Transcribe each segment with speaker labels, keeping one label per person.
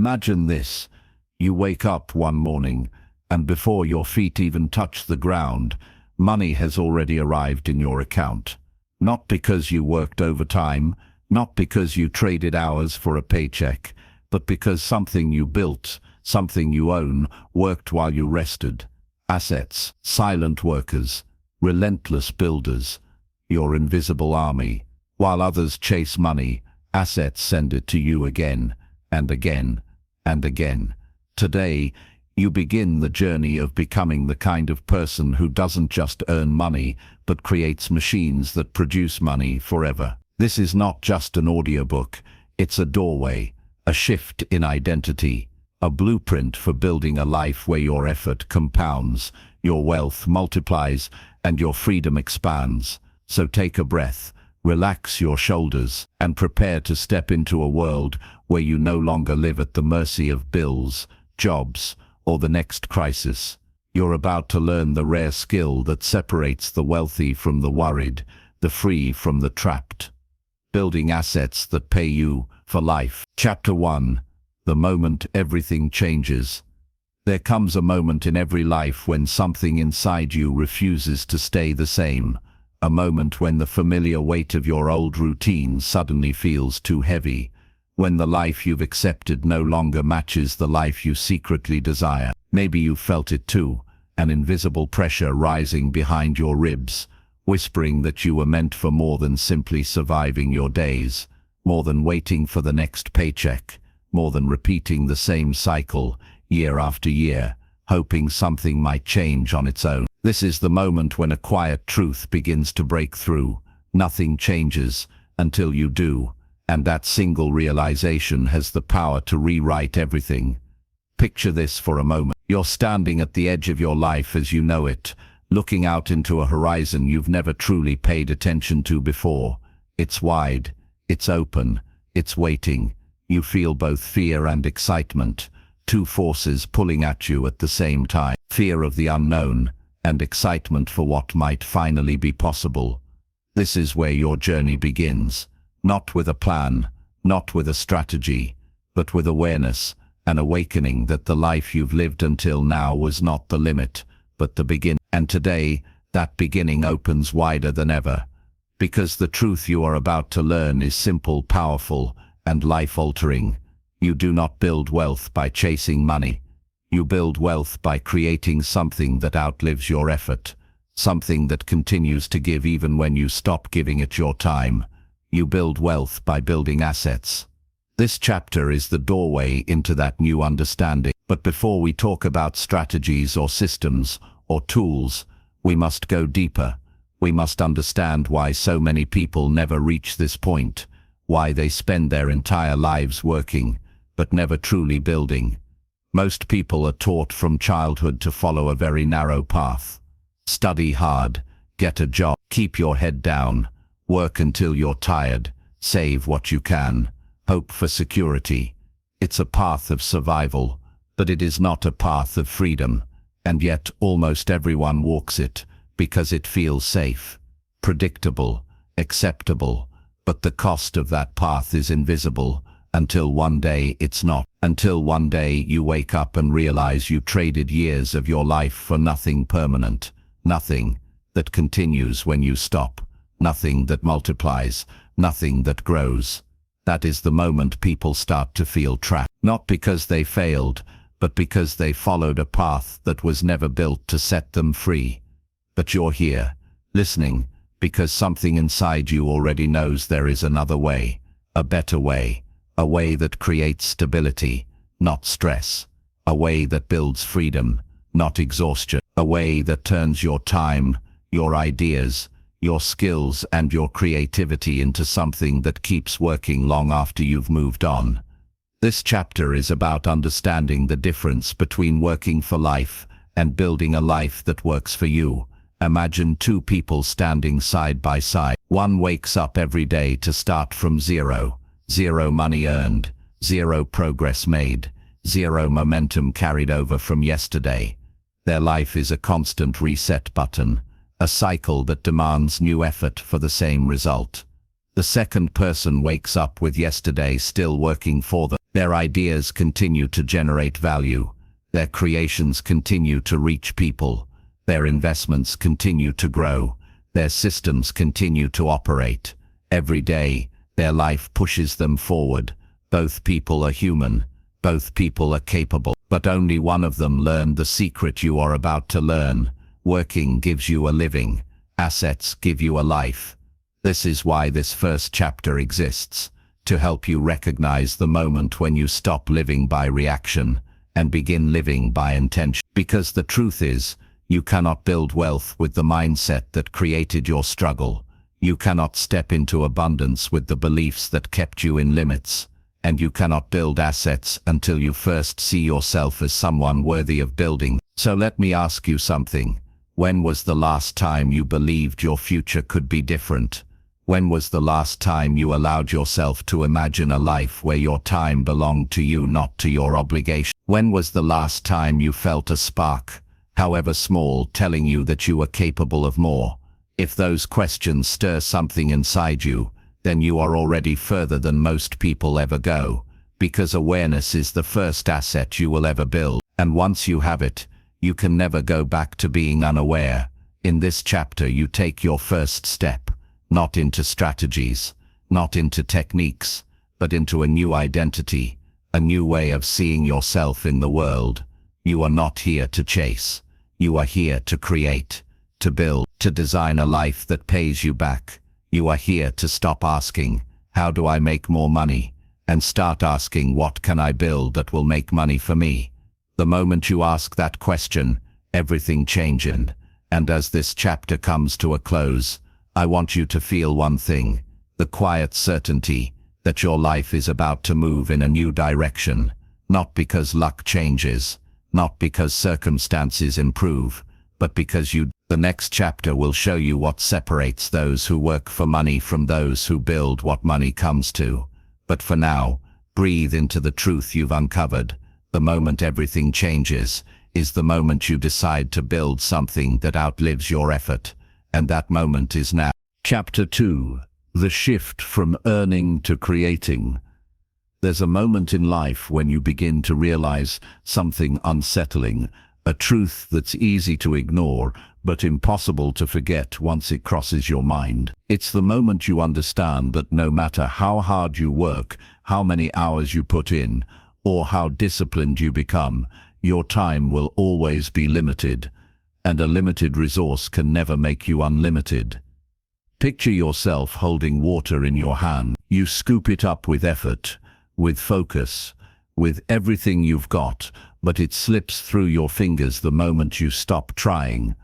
Speaker 1: Imagine this. You wake up one morning, and before your feet even touch the ground, money has already arrived in your account. Not because you worked overtime, not because you traded hours for a paycheck, but because something you built, something you own, worked while you rested. Assets, silent workers, relentless builders, your invisible army. While others chase money, assets send it to you again, and again, and again. Today, you begin the journey of becoming the kind of person who doesn't just earn money, but creates machines that produce money forever. This is not just an audiobook, it's a doorway, a shift in identity, a blueprint for building a life where your effort compounds, your wealth multiplies, and your freedom expands. So take a breath, relax your shoulders, and prepare to step into a world where you no longer live at the mercy of bills, jobs, or the next crisis. You're about to learn the rare skill that separates the wealthy from the worried, the free from the trapped. Building assets that pay you for life. Chapter 1. The moment everything changes. There comes a moment in every life when something inside you refuses to stay the same. A moment when the familiar weight of your old routine suddenly feels too heavy. When the life you've accepted no longer matches the life you secretly desire. Maybe you felt it too, an invisible pressure rising behind your ribs, whispering that you were meant for more than simply surviving your days, more than waiting for the next paycheck, more than repeating the same cycle year after year, hoping something might change on its own. This is the moment when a quiet truth begins to break through. Nothing changes until you do, and that single realization has the power to rewrite everything. Picture this for a moment. You're standing at the edge of your life as you know it, looking out into a horizon you've never truly paid attention to before. It's wide, it's open, it's waiting. You feel both fear and excitement, two forces pulling at you at the same time. Fear of the unknown, and excitement for what might finally be possible. This is where your journey begins, not with a plan, not with a strategy, but with awareness, an awakening that the life you've lived until now was not the limit, but the beginning. And today, that beginning opens wider than ever, because the truth you are about to learn is simple, powerful, and life-altering. You do not build wealth by chasing money. You build wealth by creating something that outlives your effort, something that continues to give even when you stop giving it your time. You build wealth by building assets. This chapter is the doorway into that new understanding. But before we talk about strategies or systems or tools, we must go deeper. We must understand why so many people never reach this point, why they spend their entire lives working, but never truly building. Most people are taught from childhood to follow a very narrow path. Study hard, get a job, keep your head down, work until you're tired, save what you can, hope for security. It's a path of survival, but it is not a path of freedom, and yet almost everyone walks it because it feels safe, predictable, acceptable, but the cost of that path is invisible until one day it's not. Until one day you wake up and realize you traded years of your life for nothing permanent, nothing that continues when you stop, nothing that multiplies, nothing that grows. That is the moment people start to feel trapped, not because they failed, but because they followed a path that was never built to set them free. But you're here, listening, because something inside you already knows there is another way, a better way, a way that creates stability, not stress, a way that builds freedom, not exhaustion, a way that turns your time, your ideas, your skills and your creativity into something that keeps working long after you've moved on. This chapter is about understanding the difference between working for life and building a life that works for you. Imagine two people standing side by side. One wakes up every day to start from zero. Zero money earned, zero progress made, zero momentum carried over from yesterday. Their life is a constant reset button, a cycle that demands new effort for the same result. The second person wakes up with yesterday still working for them. Their ideas continue to generate value. Their creations continue to reach people. Their investments continue to grow. Their systems continue to operate. Every day, their life pushes them forward. Both people are human. Both people are capable. But only one of them learned the secret you are about to learn. Working gives you a living. Assets give you a life. This is why this first chapter exists, to help you recognize the moment when you stop living by reaction and begin living by intention. Because the truth is, you cannot build wealth with the mindset that created your struggle. You cannot step into abundance with the beliefs that kept you in limits. And you cannot build assets until you first see yourself as someone worthy of building. So let me ask you something. When was the last time you believed your future could be different? When was the last time you allowed yourself to imagine a life where your time belonged to you, not to your obligation? When was the last time you felt a spark, however small, telling you that you were capable of more? If those questions stir something inside you, then you are already further than most people ever go, because awareness is the first asset you will ever build. And once you have it, you can never go back to being unaware. In this chapter you take your first step, not into strategies, not into techniques, but into a new identity, a new way of seeing yourself in the world. You are not here to chase. You are here to create, to build, to design a life that pays you back. You are here to stop asking, how do I make more money? And start asking, what can I build that will make money for me? The moment you ask that question, everything changes. And as this chapter comes to a close, I want you to feel one thing, the quiet certainty that your life is about to move in a new direction, not because luck changes, not because circumstances improve, but because you. The next chapter will show you what separates those who work for money from those who build what money comes to. But for now, breathe into the truth you've uncovered. The moment everything changes is the moment you decide to build something that outlives your effort. And that moment is now. Chapter 2. The shift from earning to creating. There's a moment in life when you begin to realize something unsettling, a truth that's easy to ignore, but impossible to forget once it crosses your mind. It's the moment you understand that no matter how hard you work, how many hours you put in, or how disciplined you become, your time will always be limited, and a limited resource can never make you unlimited. Picture yourself holding water in your hand. You scoop it up with effort, with focus, with everything you've got, but it slips through your fingers the moment you stop trying.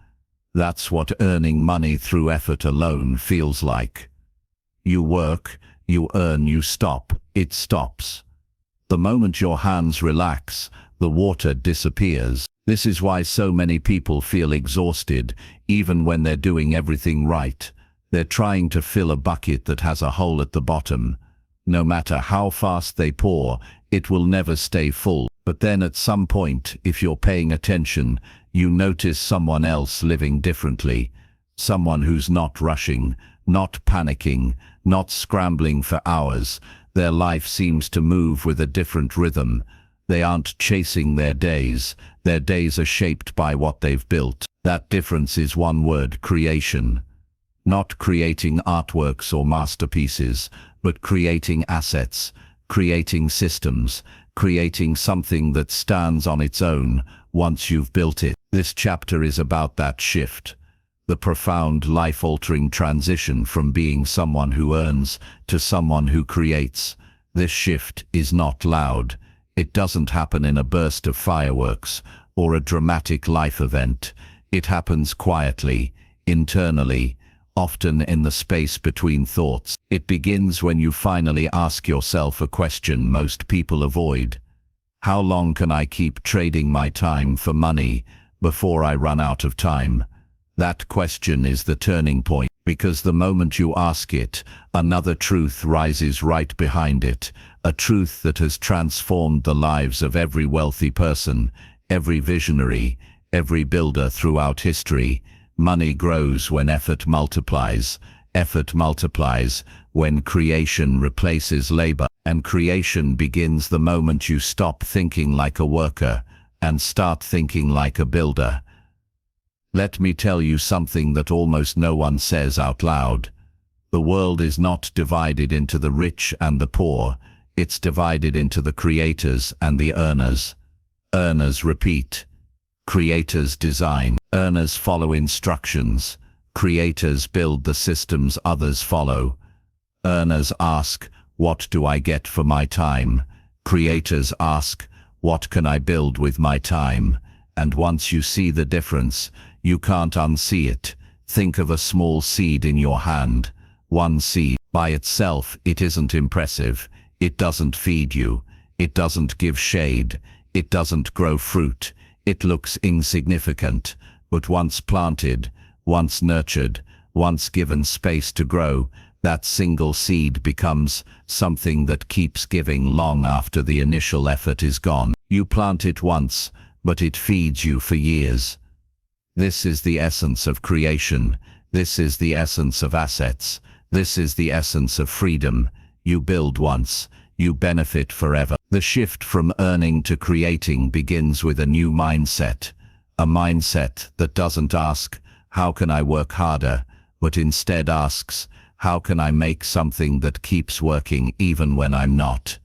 Speaker 1: That's what earning money through effort alone feels like. You work, you earn, you stop, it stops. The moment your hands relax, the water disappears. This is why so many people feel exhausted, even when they're doing everything right. They're trying to fill a bucket that has a hole at the bottom. No matter how fast they pour, it will never stay full. But then at some point, if you're paying attention, you notice someone else living differently. Someone who's not rushing, not panicking, not scrambling for hours. Their life seems to move with a different rhythm. They aren't chasing their days. Their days are shaped by what they've built. That difference is one word: creation. Not creating artworks or masterpieces, but creating assets, creating systems, creating something that stands on its own once you've built it. This chapter is about that shift, the profound life-altering transition from being someone who earns to someone who creates. This shift is not loud. It doesn't happen in a burst of fireworks or a dramatic life event. It happens quietly, internally, often in the space between thoughts. It begins when you finally ask yourself a question most people avoid. How long can I keep trading my time for money before I run out of time? That question is the turning point, because the moment you ask it, another truth rises right behind it, a truth that has transformed the lives of every wealthy person, every visionary, every builder throughout history. Money grows when effort multiplies. effort multiplies when creation replaces labor, and creation begins the moment you stop thinking like a worker and start thinking like a builder. Let me tell you something that almost no one says out loud. The world is not divided into the rich and the poor. It's divided into the creators and the earners. Earners repeat. Creators design. Earners follow instructions. Creators build the systems others follow. Earners ask, what do I get for my time? Creators ask, what can I build with my time? And once you see the difference, you can't unsee it. Think of a small seed in your hand. One seed. By itself, it isn't impressive. It doesn't feed you. It doesn't give shade. It doesn't grow fruit. It looks insignificant. But once planted, once nurtured, once given space to grow, that single seed becomes something that keeps giving long after the initial effort is gone. You plant it once, but it feeds you for years. This is the essence of creation. This is the essence of assets. This is the essence of freedom. You build once, you benefit forever. The shift from earning to creating begins with a new mindset. A mindset that doesn't ask, how can I work harder, but instead asks, how can I make something that keeps working even when I'm not?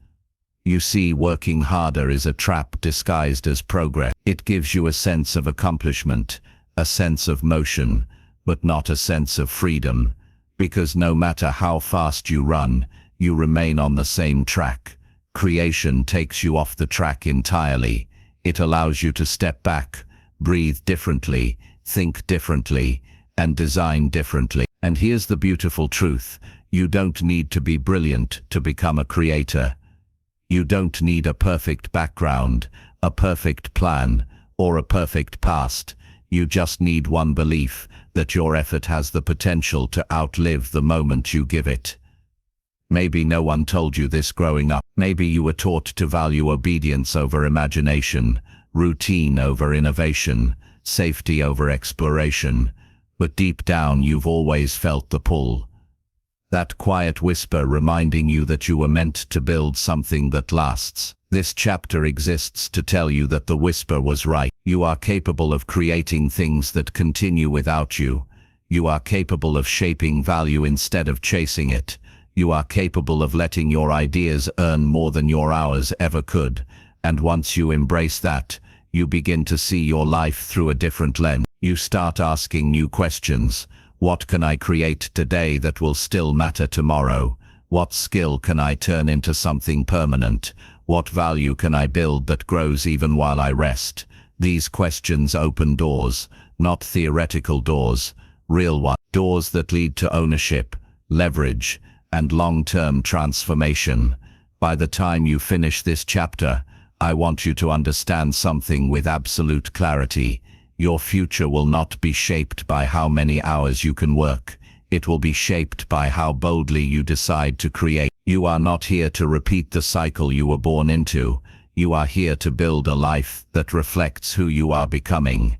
Speaker 1: You see, working harder is a trap disguised as progress. It gives you a sense of accomplishment, a sense of motion, but not a sense of freedom, because no matter how fast you run, you remain on the same track. Creation takes you off the track entirely. It allows you to step back, breathe differently, think differently, and design differently. And here's the beautiful truth. You don't need to be brilliant to become a creator. You don't need a perfect background, a perfect plan, or a perfect past. You just need one belief that your effort has the potential to outlive the moment you give it. Maybe no one told you this growing up. Maybe you were taught to value obedience over imagination, routine over innovation, safety over exploration. But deep down you've always felt the pull. That quiet whisper reminding you that you were meant to build something that lasts. This chapter exists to tell you that the whisper was right. You are capable of creating things that continue without you. You are capable of shaping value instead of chasing it. You are capable of letting your ideas earn more than your hours ever could. And once you embrace that, you begin to see your life through a different lens. You start asking new questions. What can I create today that will still matter tomorrow? What skill can I turn into something permanent? What value can I build that grows even while I rest? These questions open doors, not theoretical doors, real ones. Doors that lead to ownership, leverage, and long-term transformation. By the time you finish this chapter, I want you to understand something with absolute clarity. Your future will not be shaped by how many hours you can work. It will be shaped by how boldly you decide to create. You are not here to repeat the cycle you were born into. You are here to build a life that reflects who you are becoming.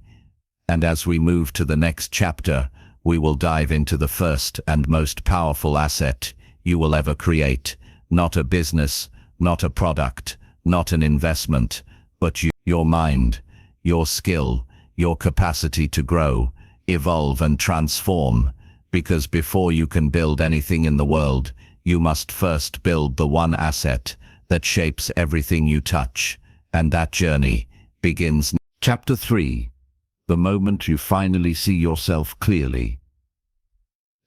Speaker 1: And as we move to the next chapter, we will dive into the first and most powerful asset you will ever create. Not a business, not a product, not an investment, but you, your mind, your skill, your capacity to grow, evolve and transform. Because before you can build anything in the world, you must first build the one asset that shapes everything you touch. And that journey begins. Chapter 3. The moment you finally see yourself clearly.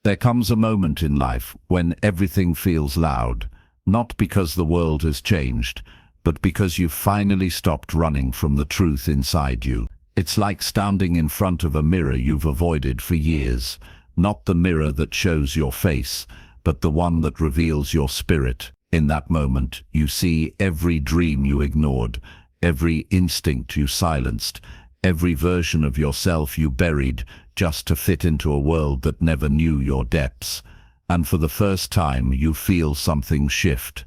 Speaker 1: There comes a moment in life when everything feels loud, not because the world has changed, but because you've finally stopped running from the truth inside you. It's like standing in front of a mirror you've avoided for years, not the mirror that shows your face, but the one that reveals your spirit. In that moment, you see every dream you ignored, every instinct you silenced, every version of yourself you buried just to fit into a world that never knew your depths. And for the first time, you feel something shift.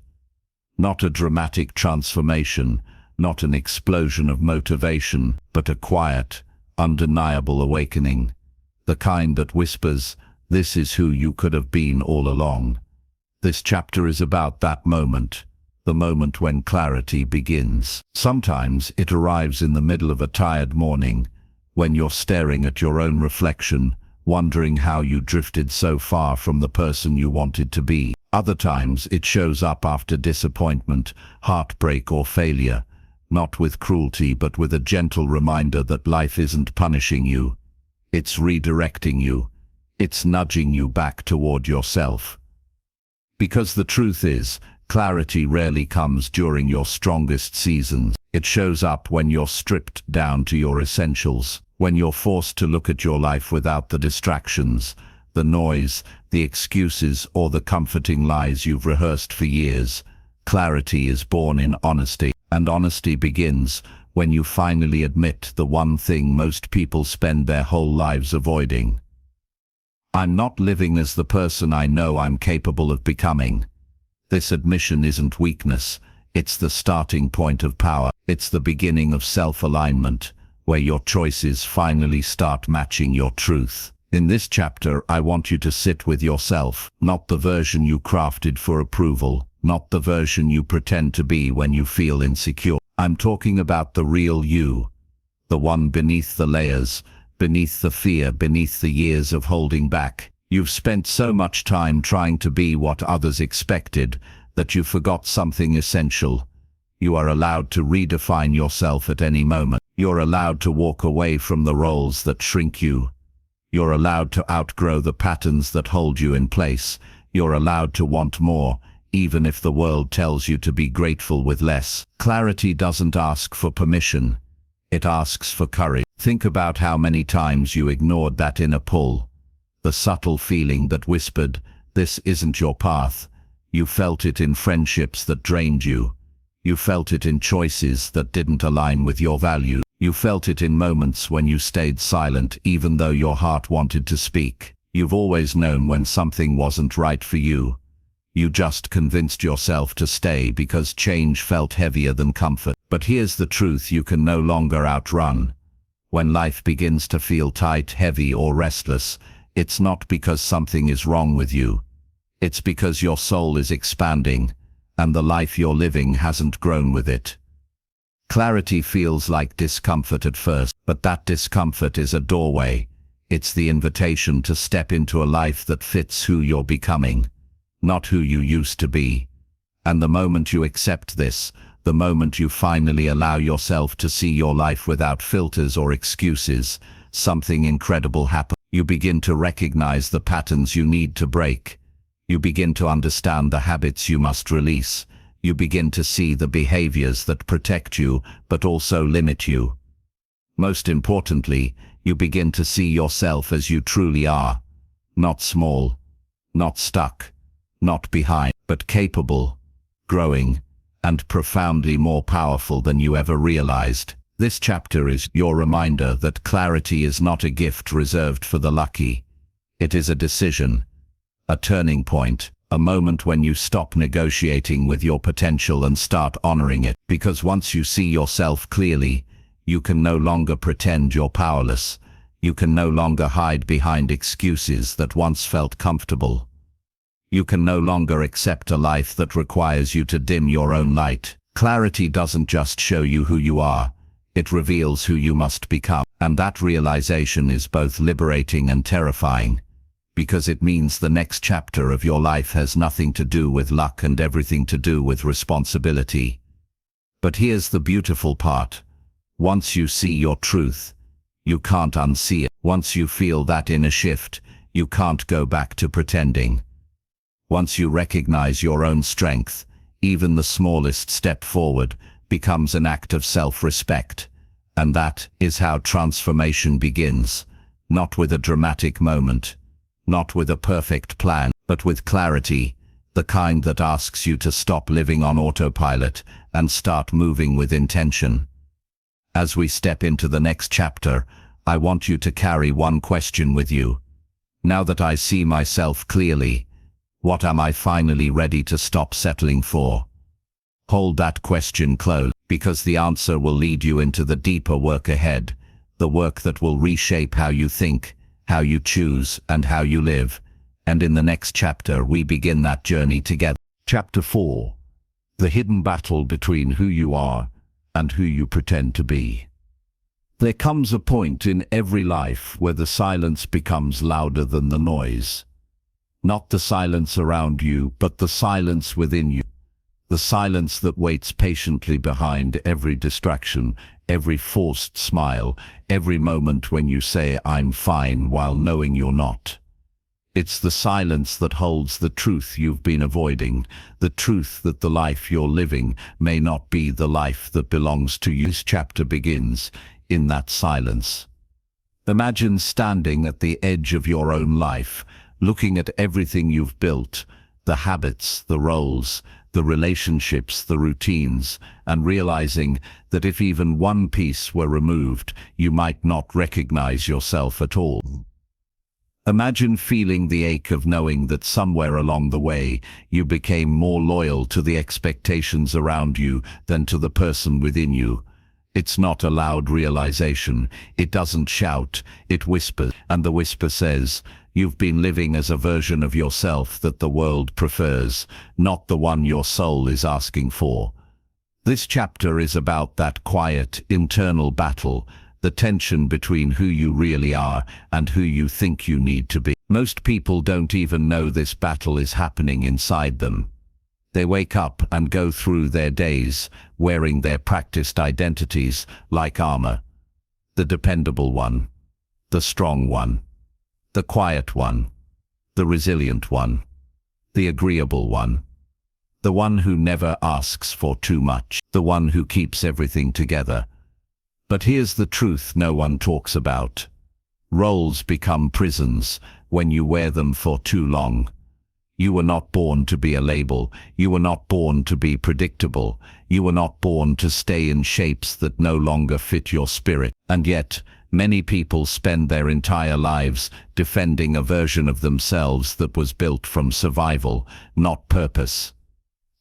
Speaker 1: Not a dramatic transformation, not an explosion of motivation, but a quiet, undeniable awakening. The kind that whispers, This is who you could have been all along. This chapter is about that moment, the moment when clarity begins. Sometimes it arrives in the middle of a tired morning, when you're staring at your own reflection, wondering how you drifted so far from the person you wanted to be. Other times it shows up after disappointment, heartbreak or failure, not with cruelty but with a gentle reminder that life isn't punishing you. It's redirecting you. It's nudging you back toward yourself. Because the truth is, clarity rarely comes during your strongest seasons. It shows up when you're stripped down to your essentials, when you're forced to look at your life without the distractions, the noise, the excuses, or the comforting lies you've rehearsed for years. Clarity is born in honesty, and honesty begins when you finally admit the one thing most people spend their whole lives avoiding. I'm not living as the person I know I'm capable of becoming. This admission isn't weakness, it's the starting point of power. It's the beginning of self-alignment, where your choices finally start matching your truth. In this chapter, I want you to sit with yourself, not the version you crafted for approval, not the version you pretend to be when you feel insecure. I'm talking about the real you, the one beneath the layers, beneath the fear, beneath the years of holding back. You've spent so much time trying to be what others expected that you forgot something essential. You are allowed to redefine yourself at any moment. You're allowed to walk away from the roles that shrink you. You're allowed to outgrow the patterns that hold you in place. You're allowed to want more, even if the world tells you to be grateful with less. Clarity doesn't ask for permission. It asks for courage. Think about how many times you ignored that inner pull, the subtle feeling that whispered, "This isn't your path." You felt it in friendships that drained you. You felt it in choices that didn't align with your values. You felt it in moments when you stayed silent even though your heart wanted to speak. You've always known when something wasn't right for you. You just convinced yourself to stay because change felt heavier than comfort. But here's the truth you can no longer outrun. When life begins to feel tight, heavy, or restless, it's not because something is wrong with you. It's because your soul is expanding, and the life you're living hasn't grown with it. Clarity feels like discomfort at first, but that discomfort is a doorway. It's the invitation to step into a life that fits who you're becoming, not who you used to be. And the moment you accept this, the moment you finally allow yourself to see your life without filters or excuses, something incredible happens. You begin to recognize the patterns you need to break. You begin to understand the habits you must release. You begin to see the behaviors that protect you but also limit you. Most importantly, you begin to see yourself as you truly are. Not small, not stuck, not behind, but capable, growing, and profoundly more powerful than you ever realized. This chapter is your reminder that clarity is not a gift reserved for the lucky. It is a decision, a turning point, a moment when you stop negotiating with your potential and start honoring it. Because once you see yourself clearly, you can no longer pretend you're powerless. You can no longer hide behind excuses that once felt comfortable. You can no longer accept a life that requires you to dim your own light. Clarity doesn't just show you who you are, it reveals who you must become. And that realization is both liberating and terrifying, because it means the next chapter of your life has nothing to do with luck and everything to do with responsibility. But here's the beautiful part. Once you see your truth, you can't unsee it. Once you feel that inner shift, you can't go back to pretending. Once you recognize your own strength, even the smallest step forward becomes an act of self-respect. And that is how transformation begins, not with a dramatic moment, not with a perfect plan, but with clarity, the kind that asks you to stop living on autopilot and start moving with intention. As we step into the next chapter, I want you to carry one question with you. Now that I see myself clearly, what am I finally ready to stop settling for? Hold that question close, because the answer will lead you into the deeper work ahead, the work that will reshape how you think, how you choose, and how you live. And in the next chapter, we begin that journey together. Chapter 4. The hidden battle between who you are and who you pretend to be. There comes a point in every life where the silence becomes louder than the noise. Not the silence around you, but the silence within you. The silence that waits patiently behind every distraction, every forced smile, every moment when you say, "I'm fine," while knowing you're not. It's the silence that holds the truth you've been avoiding, the truth that the life you're living may not be the life that belongs to you. This chapter begins in that silence. Imagine standing at the edge of your own life, looking at everything you've built, the habits, the roles, the relationships, the routines, and realizing that if even one piece were removed, you might not recognize yourself at all. Imagine feeling the ache of knowing that somewhere along the way, you became more loyal to the expectations around you than to the person within you. It's not a loud realization. It doesn't shout, it whispers, and the whisper says, you've been living as a version of yourself that the world prefers, not the one your soul is asking for. This chapter is about that quiet, internal battle, the tension between who you really are and who you think you need to be. Most people don't even know this battle is happening inside them. They wake up and go through their days wearing their practiced identities like armor. The dependable one, the strong one, the quiet one, the resilient one, the agreeable one, the one who never asks for too much, the one who keeps everything together. But here's the truth no one talks about. Roles become prisons when you wear them for too long. You were not born to be a label. You were not born to be predictable. You were not born to stay in shapes that no longer fit your spirit. And yet, many people spend their entire lives defending a version of themselves that was built from survival, not purpose.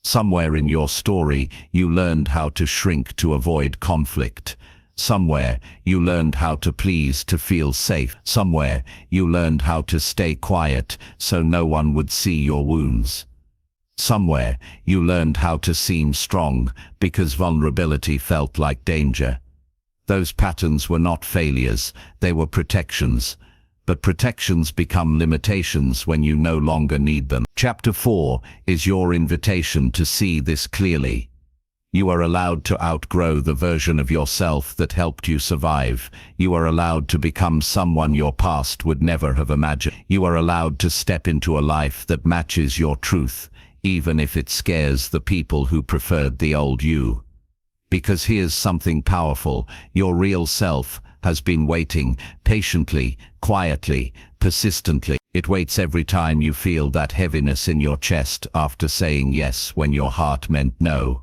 Speaker 1: Somewhere in your story, you learned how to shrink to avoid conflict. Somewhere, you learned how to please to feel safe. Somewhere, you learned how to stay quiet so no one would see your wounds. Somewhere, you learned how to seem strong because vulnerability felt like danger. Those patterns were not failures, they were protections. But protections become limitations when you no longer need them. Chapter 4 is your invitation to see this clearly. You are allowed to outgrow the version of yourself that helped you survive. You are allowed to become someone your past would never have imagined. You are allowed to step into a life that matches your truth, even if it scares the people who preferred the old you. Because here's something powerful. Your real self has been waiting, patiently, quietly, persistently. It waits every time you feel that heaviness in your chest after saying yes when your heart meant no.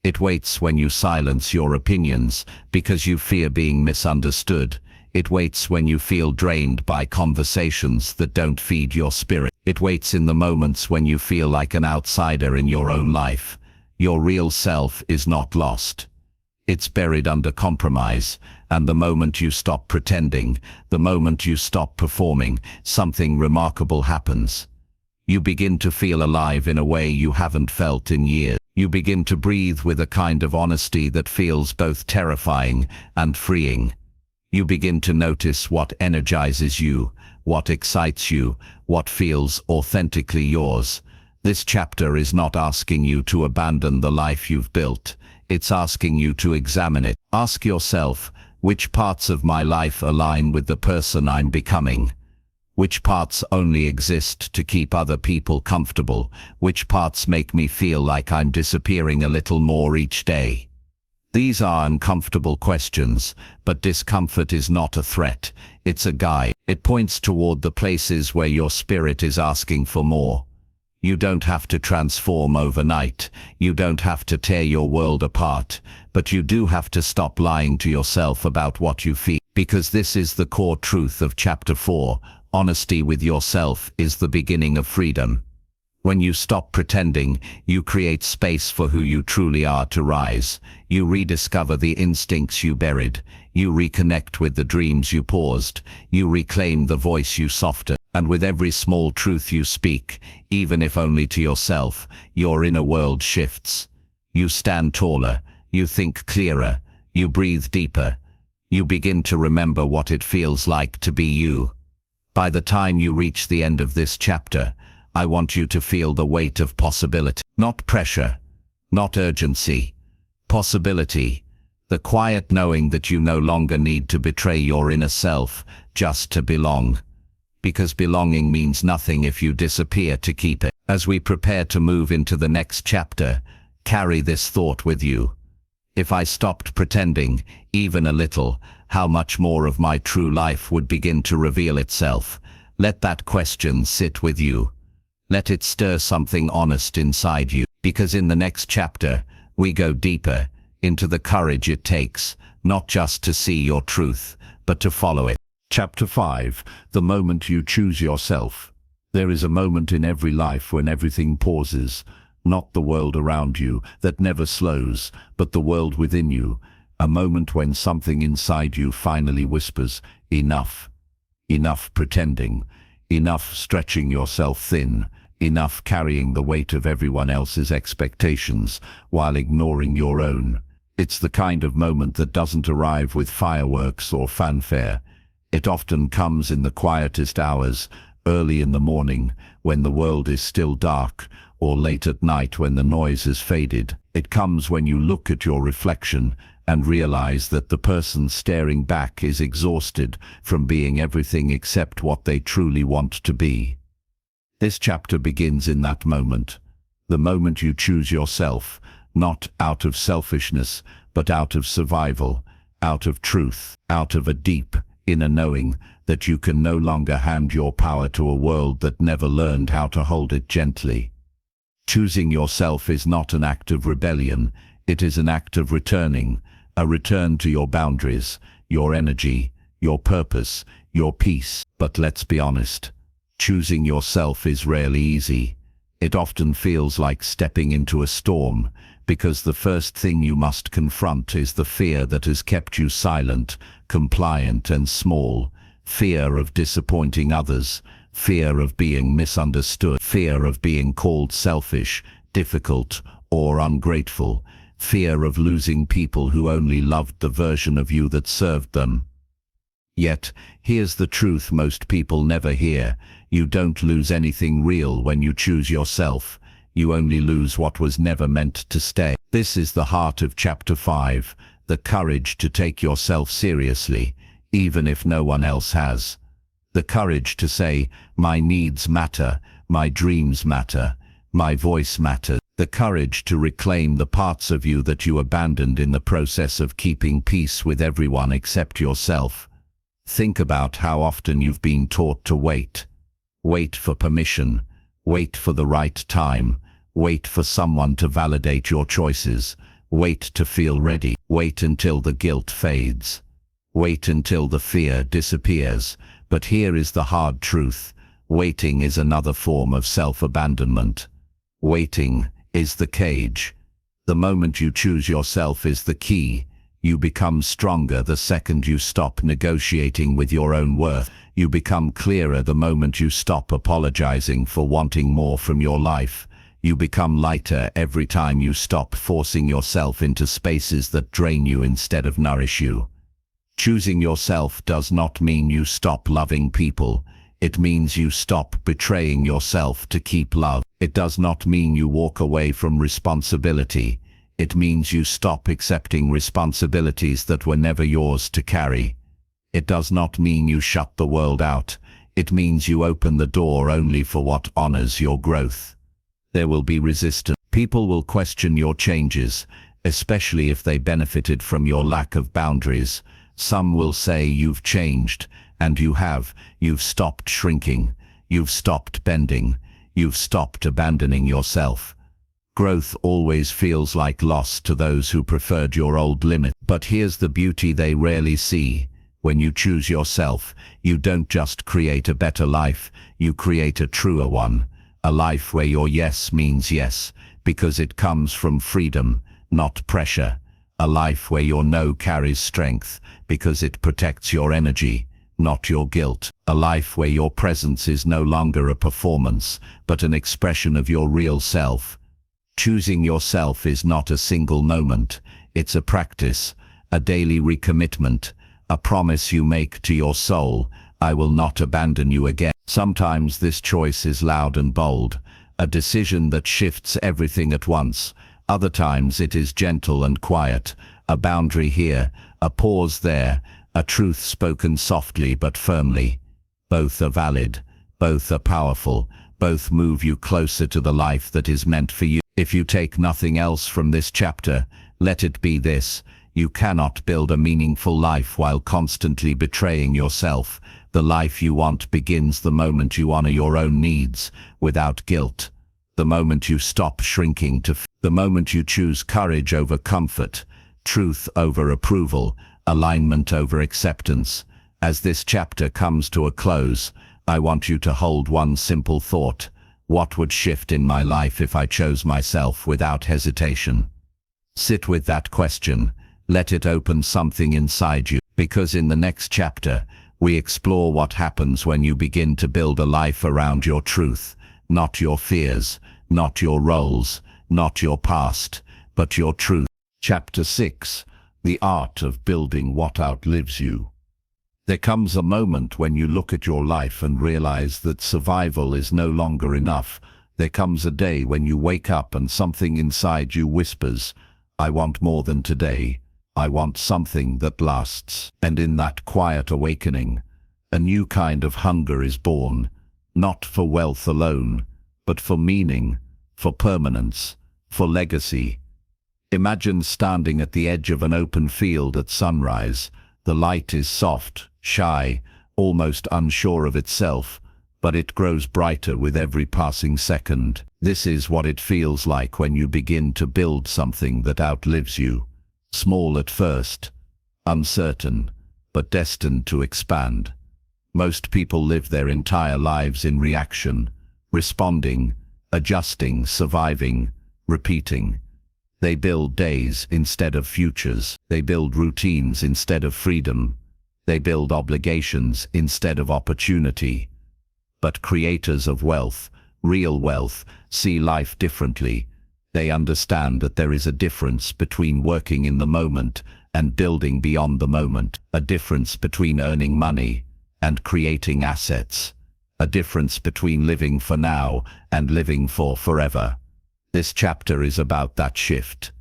Speaker 1: It waits when you silence your opinions because you fear being misunderstood. It waits when you feel drained by conversations that don't feed your spirit. It waits in the moments when you feel like an outsider in your own life. Your real self is not lost. It's buried under compromise, and the moment you stop pretending, the moment you stop performing, something remarkable happens. You begin to feel alive in a way you haven't felt in years. You begin to breathe with a kind of honesty that feels both terrifying and freeing. You begin to notice what energizes you, what excites you, what feels authentically yours. This chapter is not asking you to abandon the life you've built. It's asking you to examine it. Ask yourself, which parts of my life align with the person I'm becoming? Which parts only exist to keep other people comfortable? Which parts make me feel like I'm disappearing a little more each day? These are uncomfortable questions, but discomfort is not a threat. It's a guide. It points toward the places where your spirit is asking for more. You don't have to transform overnight. You don't have to tear your world apart, but you do have to stop lying to yourself about what you feel. Because this is the core truth of Chapter 4. Honesty with yourself is the beginning of freedom. When you stop pretending, you create space for who you truly are to rise. You rediscover the instincts you buried. You reconnect with the dreams you paused. You reclaim the voice you softened. And with every small truth you speak, even if only to yourself, your inner world shifts. You stand taller. You think clearer. You breathe deeper. You begin to remember what it feels like to be you. By the time you reach the end of this chapter, I want you to feel the weight of possibility. Not pressure, not urgency. Possibility. The quiet knowing that you no longer need to betray your inner self just to belong. Because belonging means nothing if you disappear to keep it. As we prepare to move into the next chapter, carry this thought with you. If I stopped pretending, even a little, how much more of my true life would begin to reveal itself? Let that question sit with you. Let it stir something honest inside you, because in the next chapter, we go deeper into the courage it takes, not just to see your truth, but to follow it. Chapter 5. The moment you choose yourself. There is a moment in every life when everything pauses, not the world around you that never slows, but the world within you. A moment when something inside you finally whispers, enough. Enough pretending. Enough stretching yourself thin. Enough carrying the weight of everyone else's expectations while ignoring your own. It's the kind of moment that doesn't arrive with fireworks or fanfare. It often comes in the quietest hours, early in the morning, when the world is still dark, or late at night when the noise has faded. It comes when you look at your reflection and realize that the person staring back is exhausted from being everything except what they truly want to be. This chapter begins in that moment, the moment you choose yourself, not out of selfishness, but out of survival, out of truth, out of a deep, inner knowing that you can no longer hand your power to a world that never learned how to hold it gently. Choosing yourself is not an act of rebellion, it is an act of returning, a return to your boundaries, your energy, your purpose, your peace. But let's be honest. Choosing yourself is rarely easy. It often feels like stepping into a storm, because the first thing you must confront is the fear that has kept you silent, compliant and small. Fear of disappointing others, fear of being misunderstood, fear of being called selfish, difficult, or ungrateful, fear of losing people who only loved the version of you that served them. Yet, here's the truth most people never hear. You don't lose anything real when you choose yourself. You only lose what was never meant to stay. This is the heart of Chapter 5, the courage to take yourself seriously, even if no one else has. The courage to say, my needs matter, my dreams matter, my voice matters. The courage to reclaim the parts of you that you abandoned in the process of keeping peace with everyone except yourself. Think about how often you've been taught to wait. Wait for permission. Wait for the right time. Wait for someone to validate your choices. Wait to feel ready. Wait until the guilt fades. Wait until the fear disappears. But here is the hard truth. Waiting is another form of self-abandonment. Waiting is the cage. The moment you choose yourself is the key. You become stronger the second you stop negotiating with your own worth. You become clearer the moment you stop apologizing for wanting more from your life. You become lighter every time you stop forcing yourself into spaces that drain you instead of nourish you. Choosing yourself does not mean you stop loving people. It means you stop betraying yourself to keep love. It does not mean you walk away from responsibility. It means you stop accepting responsibilities that were never yours to carry. It does not mean you shut the world out. It means you open the door only for what honors your growth. There will be resistance. People will question your changes, especially if they benefited from your lack of boundaries. Some will say you've changed, and you have. You've stopped shrinking. You've stopped bending. You've stopped abandoning yourself. Growth always feels like loss to those who preferred your old limit. But here's the beauty they rarely see. When you choose yourself, you don't just create a better life, you create a truer one. A life where your yes means yes, because it comes from freedom, not pressure. A life where your no carries strength, because it protects your energy, not your guilt. A life where your presence is no longer a performance, but an expression of your real self. Choosing yourself is not a single moment, it's a practice, a daily recommitment, a promise you make to your soul: I will not abandon you again. Sometimes this choice is loud and bold, a decision that shifts everything at once. Other times it is gentle and quiet, a boundary here, a pause there, a truth spoken softly but firmly. Both are valid, both are powerful, both move you closer to the life that is meant for you. If you take nothing else from this chapter, let it be this: you cannot build a meaningful life while constantly betraying yourself. The life you want begins the moment you honor your own needs, without guilt. The moment you stop shrinking to the moment you choose courage over comfort, truth over approval, alignment over acceptance. As this chapter comes to a close, I want you to hold one simple thought: what would shift in my life if I chose myself without hesitation? Sit with that question. Let it open something inside you, because in the next chapter, we explore what happens when you begin to build a life around your truth, not your fears, not your roles, not your past, but your truth. Chapter 6: The Art of Building What Outlives You. There comes a moment when you look at your life and realize that survival is no longer enough. There comes a day when you wake up and something inside you whispers, I want more than today. I want something that lasts. And in that quiet awakening, a new kind of hunger is born, not for wealth alone, but for meaning, for permanence, for legacy. Imagine standing at the edge of an open field at sunrise. The light is soft, shy, almost unsure of itself, but it grows brighter with every passing second. This is what it feels like when you begin to build something that outlives you. Small at first, uncertain, but destined to expand. Most people live their entire lives in reaction, responding, adjusting, surviving, repeating. They build days instead of futures. They build routines instead of freedom. They build obligations instead of opportunity. But creators of wealth, real wealth, see life differently. They understand that there is a difference between working in the moment and building beyond the moment, a difference between earning money and creating assets, a difference between living for now and living for forever. This chapter is about that shift,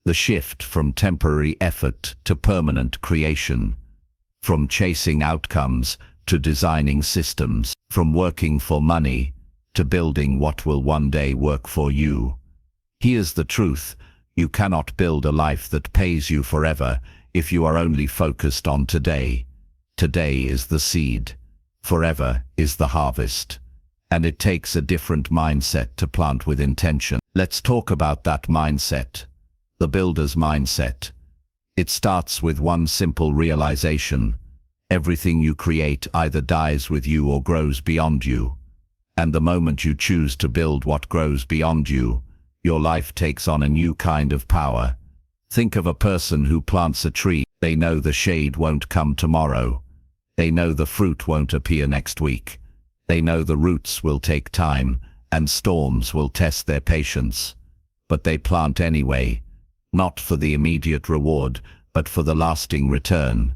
Speaker 1: the shift from temporary effort to permanent creation, from chasing outcomes to designing systems, from working for money to building what will one day work for you. Here's the truth: you cannot build a life that pays you forever if you are only focused on today. Today is the seed, forever is the harvest. And it takes a different mindset to plant with intention. Let's talk about that mindset, the builder's mindset. It starts with one simple realization: everything you create either dies with you or grows beyond you. And the moment you choose to build what grows beyond you, your life takes on a new kind of power. Think of a person who plants a tree. They know the shade won't come tomorrow. They know the fruit won't appear next week. They know the roots will take time, and storms will test their patience. But they plant anyway, not for the immediate reward, but for the lasting return.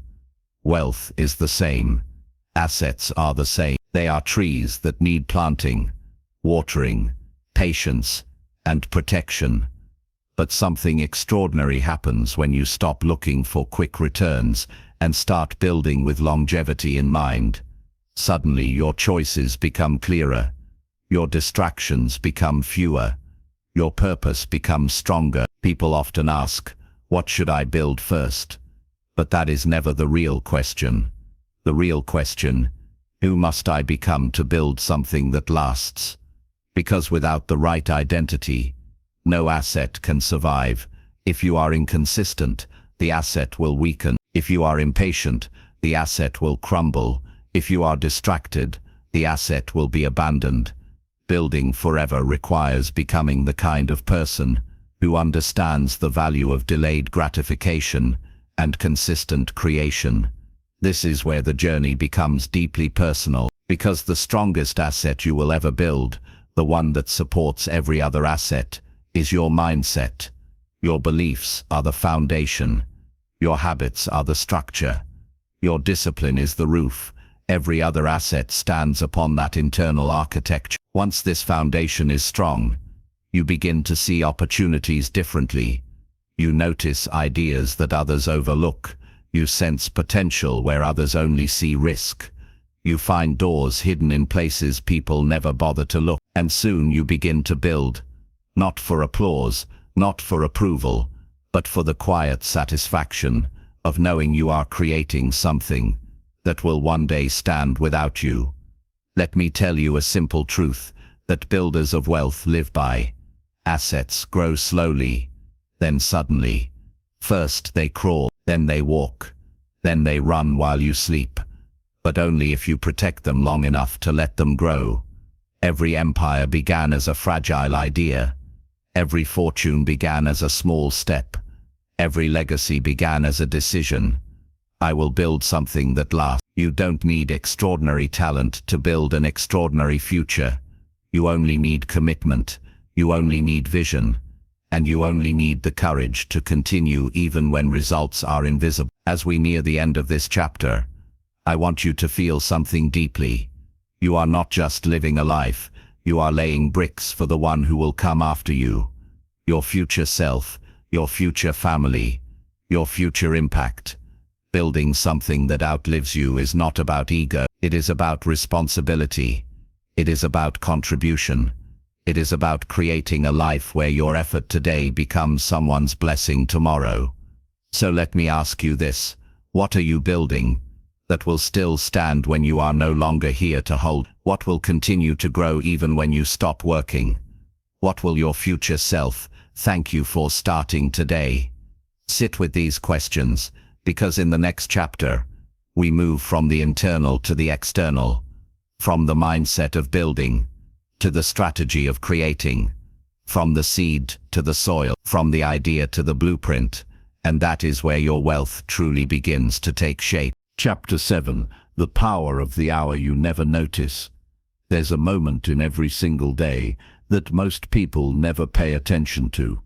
Speaker 1: Wealth is the same. Assets are the same. They are trees that need planting, watering, patience, and protection. But something extraordinary happens when you stop looking for quick returns and start building with longevity in mind. Suddenly your choices become clearer, your distractions become fewer, your purpose becomes stronger. People often ask, what should I build first? But that is never the real question. The real question, who must I become to build something that lasts? Because without the right identity, no asset can survive. If you are inconsistent, the asset will weaken. If you are impatient, the asset will crumble. If you are distracted, the asset will be abandoned. building forever requires becoming the kind of person who understands the value of delayed gratification and consistent creation. This is where the journey becomes deeply personal, because the strongest asset you will ever build, the one that supports every other asset, is your mindset. Your beliefs are the foundation. Your habits are the structure. Your discipline is the roof. Every other asset stands upon that internal architecture. Once this foundation is strong, you begin to see opportunities differently. You notice ideas that others overlook. You sense potential where others only see risk. You find doors hidden in places people never bother to look. And soon you begin to build, not for applause, not for approval, but for the quiet satisfaction of knowing you are creating something that will one day stand without you. Let me tell you a simple truth that builders of wealth live by. Assets grow slowly, then suddenly. First they crawl, then they walk, then they run while you sleep, but only if you protect them long enough to let them grow. Every empire began as a fragile idea. Every fortune began as a small step. Every legacy began as a decision. I will build something that lasts. You don't need extraordinary talent to build an extraordinary future. You only need commitment. You only need vision. And you only need the courage to continue even when results are invisible. As we near the end of this chapter, I want you to feel something deeply. You are not just living a life, you are laying bricks for the one who will come after you. Your future self, your future family, your future impact. Building something that outlives you is not about ego, it is about responsibility. It is about contribution. It is about creating a life where your effort today becomes someone's blessing tomorrow. So let me ask you this, what are you building that will still stand when you are no longer here to hold? What will continue to grow even when you stop working? What will your future self thank you for starting today? Sit with these questions, because in the next chapter, we move from the internal to the external, from the mindset of building to the strategy of creating, from the seed to the soil, from the idea to the blueprint, and that is where your wealth truly begins to take shape. Chapter 7, The Power of the Hour You Never Notice. There's a moment in every single day that most people never pay attention to.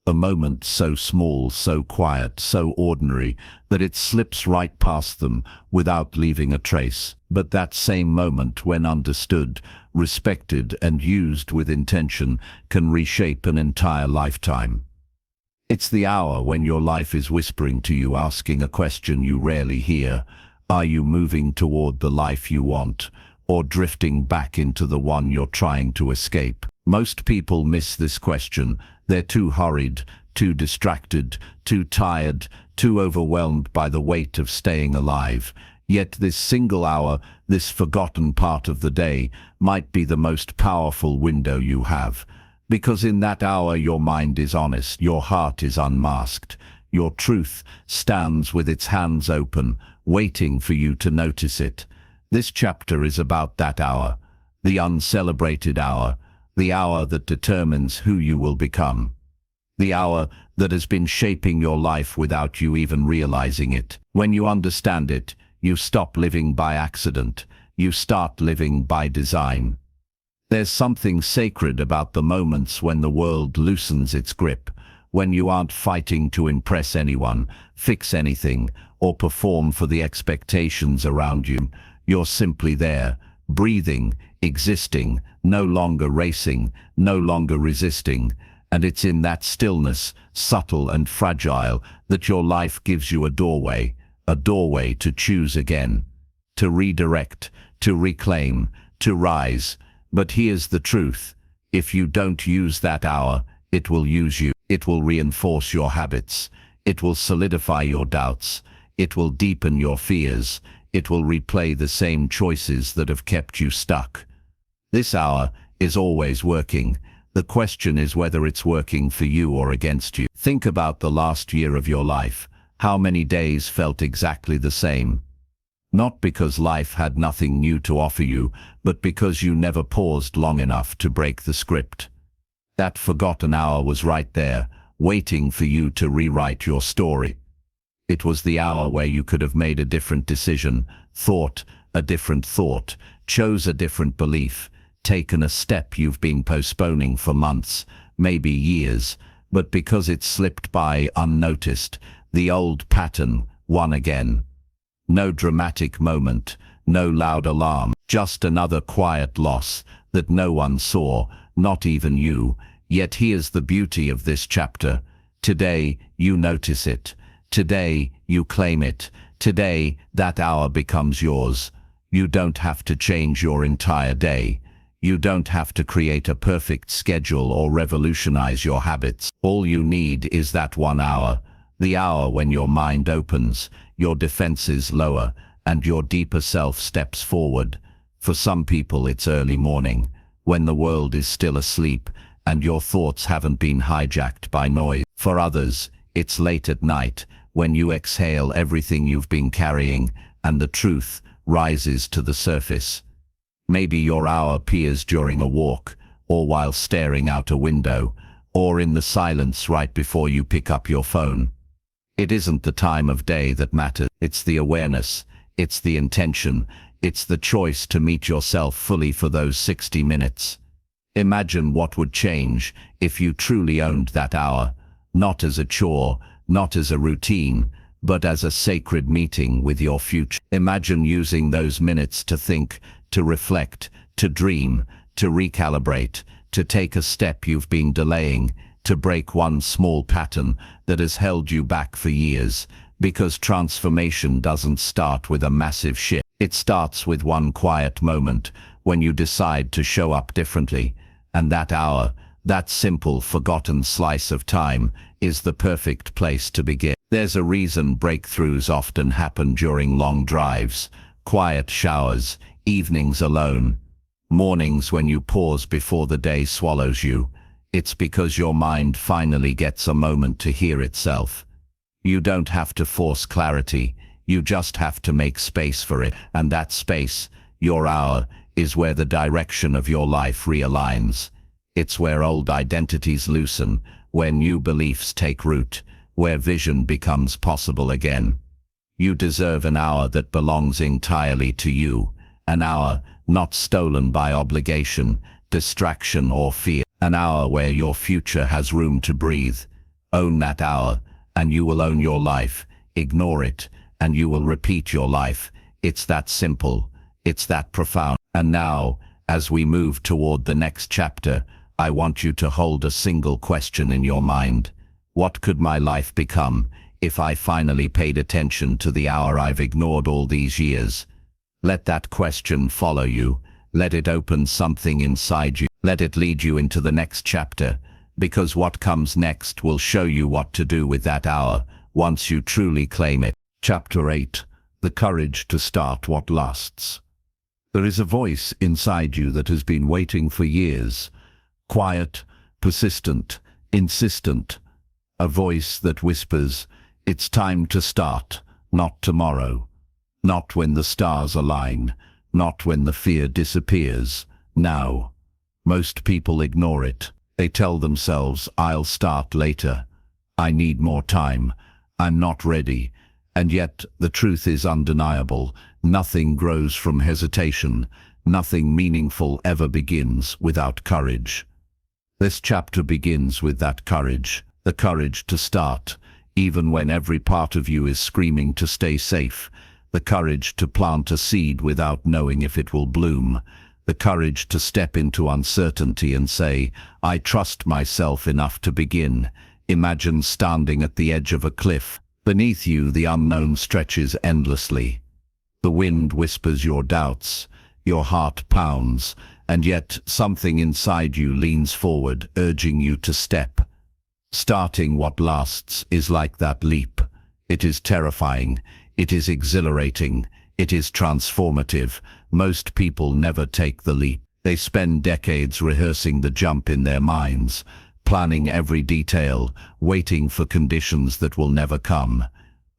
Speaker 1: A moment so small, so quiet, so ordinary, that it slips right past them without leaving a trace. But that same moment, when understood, respected, and used with intention, can reshape an entire lifetime. It's the hour when your life is whispering to you, asking a question you rarely hear. Are you moving toward the life you want, or drifting back into the one you're trying to escape? Most people miss this question. They're too hurried, too distracted, too tired, too overwhelmed by the weight of staying alive. Yet this single hour, this forgotten part of the day, might be the most powerful window you have. Because in that hour your mind is honest, your heart is unmasked, your truth stands with its hands open, waiting for you to notice it. This chapter is about that hour, the uncelebrated hour, the hour that determines who you will become. The hour that has been shaping your life without you even realizing it. When you understand it, you stop living by accident, you start living by design. There's something sacred about the moments when the world loosens its grip, when you aren't fighting to impress anyone, fix anything, or perform for the expectations around you. You're simply there, breathing, existing, no longer racing, no longer resisting. And it's in that stillness, subtle and fragile, that your life gives you a doorway to choose again, to redirect, to reclaim, to rise. But here's the truth. If you don't use that hour, it will use you. It will reinforce your habits. It will solidify your doubts. It will deepen your fears. It will replay the same choices that have kept you stuck. This hour is always working. The question is whether it's working for you or against you. Think about the last year of your life. How many days felt exactly the same? Not because life had nothing new to offer you, but because you never paused long enough to break the script. That forgotten hour was right there, waiting for you to rewrite your story. It was the hour where you could have made a different decision, thought a different thought, chose a different belief, taken a step you've been postponing for months, maybe years, but because it slipped by unnoticed, the old pattern won again. No dramatic moment, no loud alarm, just another quiet loss that no one saw, not even you. Yet here's the beauty of this chapter. Today you notice it. Today you claim it. Today that hour becomes yours. You don't have to change your entire day. You don't have to create a perfect schedule or revolutionize your habits. All you need is that 1 hour. The hour when your mind opens, your defenses lower, and your deeper self steps forward. For some people it's early morning, when the world is still asleep and your thoughts haven't been hijacked by noise. For others, it's late at night, when you exhale everything you've been carrying and the truth rises to the surface. Maybe your hour appears during a walk, or while staring out a window, or in the silence right before you pick up your phone. It isn't the time of day that matters, it's the awareness, it's the intention, it's the choice to meet yourself fully for those 60 minutes. Imagine what would change if you truly owned that hour, not as a chore, not as a routine, but as a sacred meeting with your future. Imagine using those minutes to think, to reflect, to dream, to recalibrate, to take a step you've been delaying, to break one small pattern that has held you back for years, because transformation doesn't start with a massive shift. It starts with one quiet moment when you decide to show up differently, and that hour, that simple forgotten slice of time, is the perfect place to begin. There's a reason breakthroughs often happen during long drives, quiet showers, evenings alone, mornings when you pause before the day swallows you. It's because your mind finally gets a moment to hear itself. You don't have to force clarity, you just have to make space for it. And that space, your hour, is where the direction of your life realigns. It's where old identities loosen, where new beliefs take root, where vision becomes possible again. You deserve an hour that belongs entirely to you, an hour not stolen by obligation, distraction or fear, an hour where your future has room to breathe. Own that hour, and you will own your life. Ignore it, and you will repeat your life. It's that simple, it's that profound. And now, as we move toward the next chapter, I want you to hold a single question in your mind. What could my life become if I finally paid attention to the hour I've ignored all these years? Let that question follow you. Let it open something inside you. Let it lead you into the next chapter, because what comes next will show you what to do with that hour once you truly claim it. Chapter 8. The courage to start what lasts. There is a voice inside you that has been waiting for years. Quiet, persistent, insistent. A voice that whispers, it's time to start, not tomorrow. Not when the stars align, not when the fear disappears. Now. Most people ignore it. They tell themselves, I'll start later. I need more time. I'm not ready. And yet, the truth is undeniable. Nothing grows from hesitation. Nothing meaningful ever begins without courage. This chapter begins with that courage, the courage to start, even when every part of you is screaming to stay safe, the courage to plant a seed without knowing if it will bloom, the courage to step into uncertainty and say, I trust myself enough to begin. Imagine standing at the edge of a cliff. Beneath you, the unknown stretches endlessly. The wind whispers your doubts, your heart pounds, and yet something inside you leans forward, urging you to step. Starting what lasts is like that leap. It is terrifying, it is exhilarating, it is transformative. Most people never take the leap. They spend decades rehearsing the jump in their minds, planning every detail, waiting for conditions that will never come.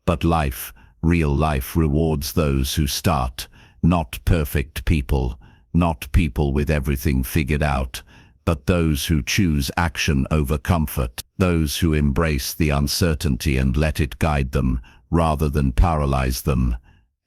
Speaker 1: But life, Real life rewards those who start, not perfect people, not people with everything figured out, but those who choose action over comfort, those who embrace the uncertainty and let it guide them, rather than paralyze them.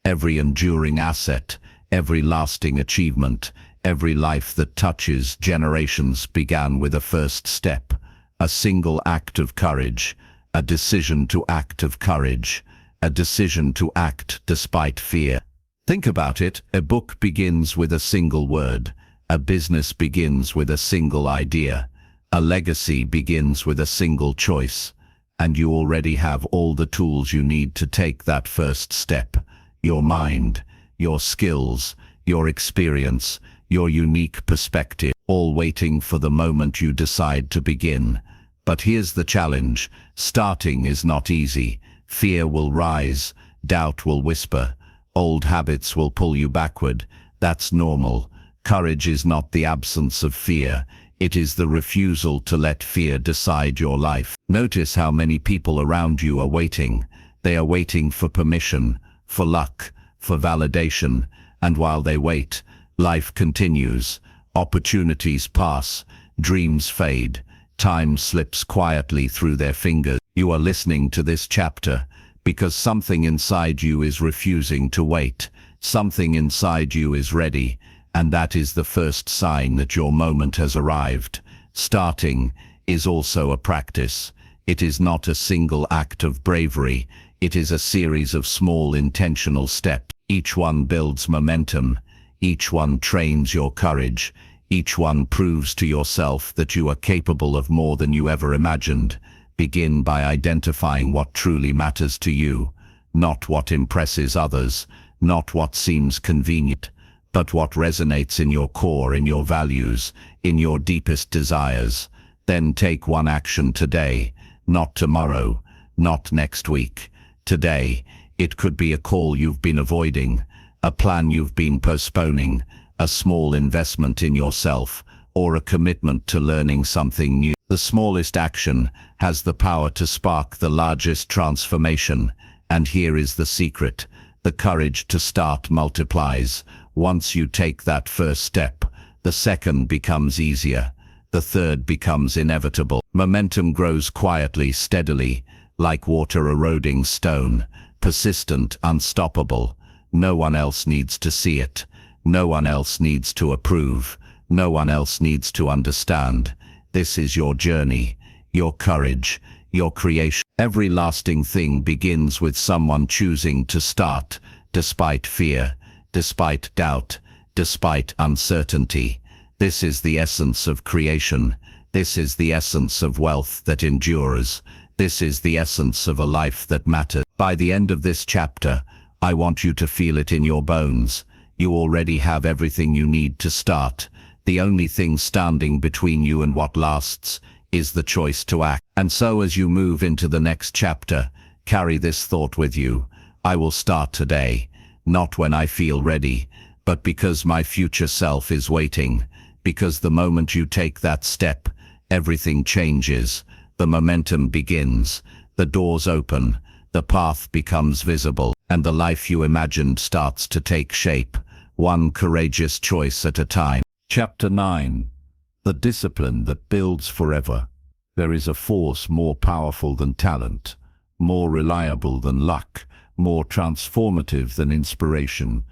Speaker 1: Every enduring asset, every lasting achievement, every life that touches generations began with a first step, a single act of courage, a decision to act of courage, a decision to act despite fear. Think about it, a book begins with a single word, a business begins with a single idea, a legacy begins with a single choice, and you already have all the tools you need to take that first step. Your mind, your skills, your experience, your unique perspective, all waiting for the moment you decide to begin. But here's the challenge. Starting is not easy. Fear will rise, doubt will whisper, old habits will pull you backward. That's normal. Courage is not the absence of fear. It is the refusal to let fear decide your life. Notice how many people around you are waiting. They are waiting for permission, for luck, for validation, and while they wait, life continues. Opportunities pass, dreams fade, time slips quietly through their fingers. You are listening to this chapter because something inside you is refusing to wait. Something inside you is ready, and that is the first sign that your moment has arrived. Starting is also a practice. It is not a single act of bravery. It is a series of small intentional steps. Each one builds momentum. Each one trains your courage. Each one proves to yourself that you are capable of more than you ever imagined. Begin by identifying what truly matters to you, not what impresses others, not what seems convenient, but what resonates in your core, in your values, in your deepest desires. Then take one action today, not tomorrow, not next week. Today, it could be a call you've been avoiding, a plan you've been postponing, a small investment in yourself, or a commitment to learning something new. The smallest action has the power to spark the largest transformation. And here is the secret. The courage to start multiplies. Once you take that first step, the second becomes easier. The third becomes inevitable. Momentum grows quietly, steadily, like water eroding stone, persistent, unstoppable. No one else needs to see it. No one else needs to approve. No one else needs to understand. This is your journey, your courage, your creation. Every lasting thing begins with someone choosing to start, despite fear, despite doubt, despite uncertainty. This is the essence of creation. This is the essence of wealth that endures. This is the essence of a life that matters. By the end of this chapter, I want you to feel it in your bones. You already have everything you need to start. The only thing standing between you and what lasts is the choice to act. And so as you move into the next chapter, carry this thought with you. I will start today, not when I feel ready, but because my future self is waiting. Because the moment you take that step, everything changes. The momentum begins, the doors open, the path becomes visible, and the life you imagined starts to take shape, one courageous choice at a time. Chapter 9. The discipline that builds forever. There is a force more powerful than talent, more reliable than luck, more transformative than inspiration.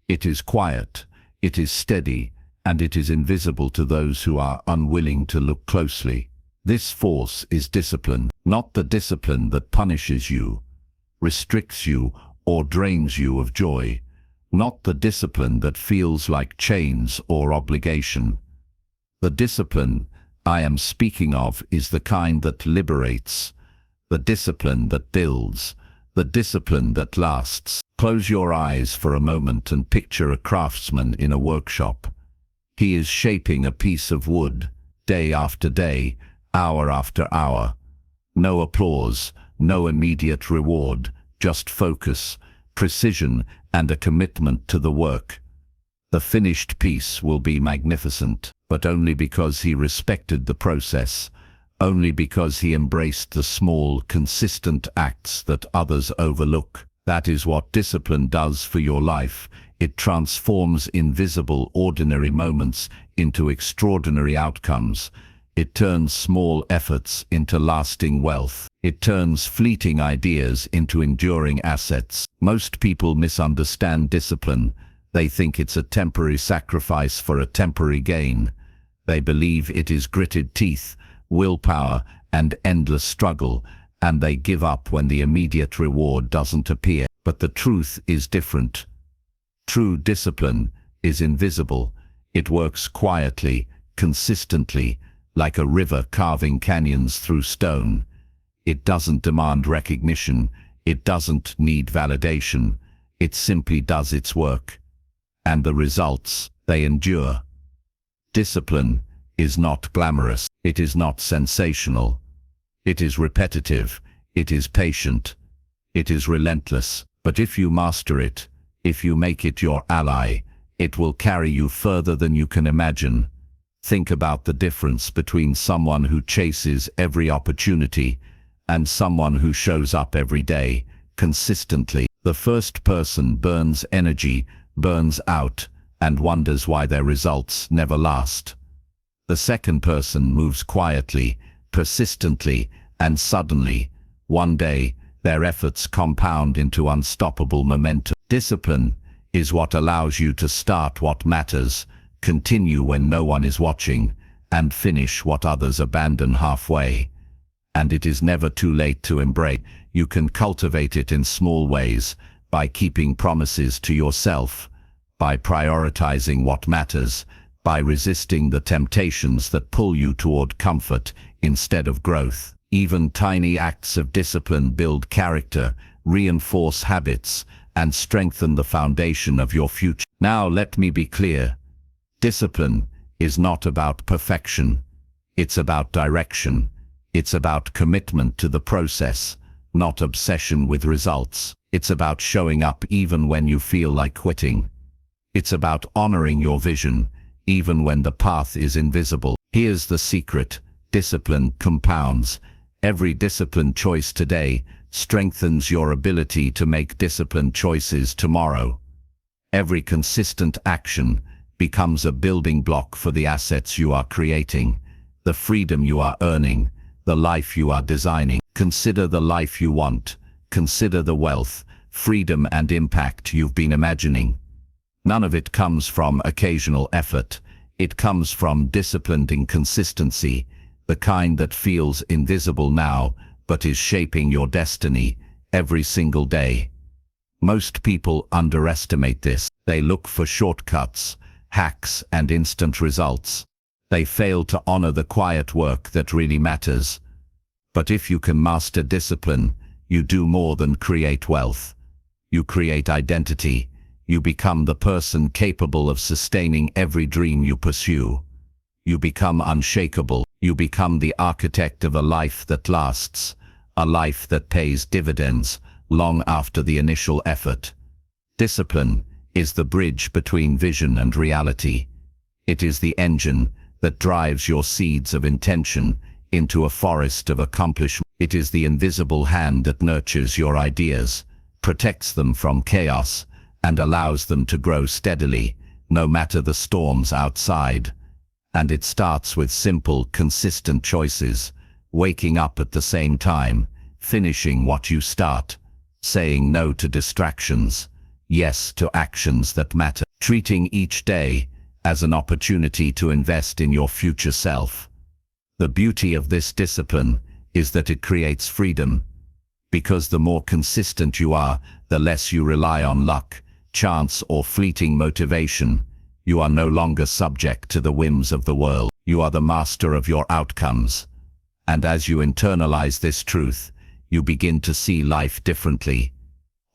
Speaker 1: It is quiet, it is steady, and it is invisible to those who are unwilling to look closely. This force is discipline, not the discipline that punishes you, restricts you, or drains you of joy. Not the discipline that feels like chains or obligation. The discipline I am speaking of is the kind that liberates, the discipline that builds, the discipline that lasts. Close your eyes for a moment and picture a craftsman in a workshop. He is shaping a piece of wood, day after day, hour after hour. No applause, no immediate reward, just focus, precision, and a commitment to the work. The finished piece will be magnificent, but only because he respected the process, only because he embraced the small, consistent acts that others overlook. That is what discipline does for your life. It transforms invisible, ordinary moments into extraordinary outcomes. It turns small efforts into lasting wealth. It turns fleeting ideas into enduring assets. Most people misunderstand discipline. They think it's a temporary sacrifice for a temporary gain. They believe it is gritted teeth, willpower, and endless struggle, and they give up when the immediate reward doesn't appear. But the truth is different. True discipline is invisible. It works quietly, consistently, like a river carving canyons through stone. It doesn't demand recognition. It doesn't need validation. It simply does its work. And the results, they endure. Discipline is not glamorous. It is not sensational. It is repetitive. It is patient. It is relentless. But if you master it, if you make it your ally, it will carry you further than you can imagine. Think about the difference between someone who chases every opportunity and someone who shows up every day, consistently. The first person burns energy, burns out, and wonders why their results never last. The second person moves quietly, persistently, and suddenly, one day, their efforts compound into unstoppable momentum. Discipline is what allows you to start what matters, continue when no one is watching, and finish what others abandon halfway. And it is never too late to embrace. You can cultivate it in small ways, by keeping promises to yourself, by prioritizing what matters, by resisting the temptations that pull you toward comfort instead of growth. Even tiny acts of discipline build character, reinforce habits, and strengthen the foundation of your future. Now let me be clear. Discipline is not about perfection. It's about direction. It's about commitment to the process, not obsession with results. It's about showing up even when you feel like quitting. It's about honoring your vision, even when the path is invisible. Here's the secret. Discipline compounds. Every disciplined choice today strengthens your ability to make disciplined choices tomorrow. Every consistent action becomes a building block for the assets you are creating, the freedom you are earning, the life you are designing. Consider the life you want. Consider the wealth, freedom, and impact you've been imagining. None of it comes from occasional effort. It comes from disciplined inconsistency, the kind that feels invisible now, but is shaping your destiny every single day. Most people underestimate this. They look for shortcuts, hacks, and instant results. They fail to honor the quiet work that really matters. But if you can master discipline, you do more than create wealth. You create identity. You become the person capable of sustaining every dream you pursue. You become unshakable. You become the architect of a life that lasts, a life that pays dividends long after the initial effort. Discipline is the bridge between vision and reality. It is the engine that drives your seeds of intention into a forest of accomplishment. It is the invisible hand that nurtures your ideas, protects them from chaos, and allows them to grow steadily, no matter the storms outside. And it starts with simple, consistent choices, waking up at the same time, finishing what you start, saying no to distractions, yes to actions that matter, treating each day as an opportunity to invest in your future self. The beauty of this discipline is that it creates freedom, because the more consistent you are, the less you rely on luck, chance, or fleeting motivation. You are no longer subject to the whims of the world. You are the master of your outcomes. And as you internalize this truth, you begin to see life differently.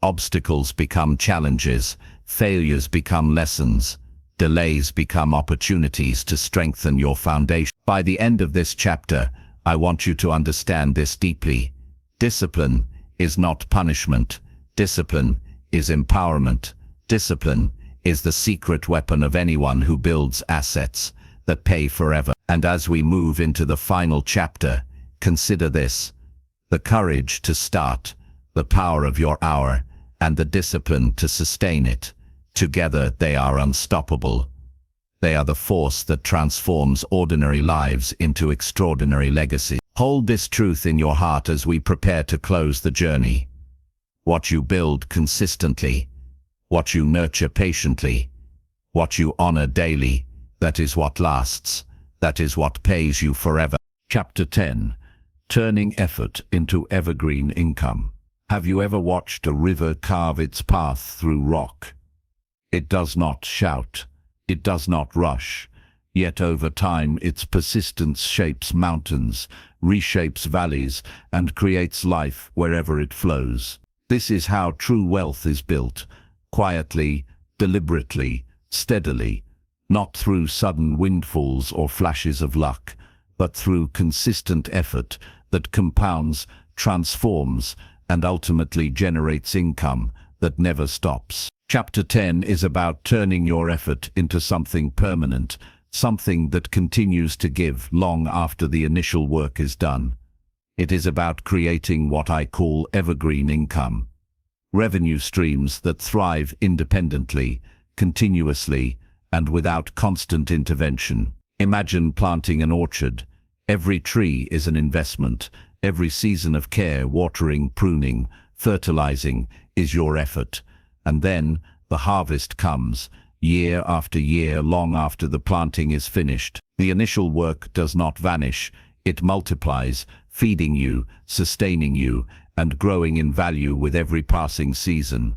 Speaker 1: Obstacles become challenges, failures become lessons, delays become opportunities to strengthen your foundation. By the end of this chapter, I want you to understand this deeply. Discipline is not punishment. Discipline is empowerment. Discipline is the secret weapon of anyone who builds assets that pay forever. And as we move into the final chapter, consider this: the courage to start, the power of your hour, and the discipline to sustain it. Together they are unstoppable. They are the force that transforms ordinary lives into extraordinary legacies. Hold this truth in your heart as we prepare to close the journey. What you build consistently, what you nurture patiently, what you honor daily, that is what lasts. That is what pays you forever. Chapter 10. Turning effort into evergreen income. Have you ever watched a river carve its path through rock? It does not shout. It does not rush. Yet over time its persistence shapes mountains, reshapes valleys, and creates life wherever it flows. This is how true wealth is built. Quietly, deliberately, steadily. Not through sudden windfalls or flashes of luck, but through consistent effort that compounds, transforms, and ultimately generates income that never stops. Chapter 10 is about turning your effort into something permanent, something that continues to give long after the initial work is done. It is about creating what I call evergreen income. Revenue streams that thrive independently, continuously, and without constant intervention. Imagine planting an orchard. Every tree is an investment. Every season of care, watering, pruning, fertilizing, is your effort. And then the harvest comes, year after year, long after the planting is finished. The initial work does not vanish. It multiplies, feeding you, sustaining you, and growing in value with every passing season.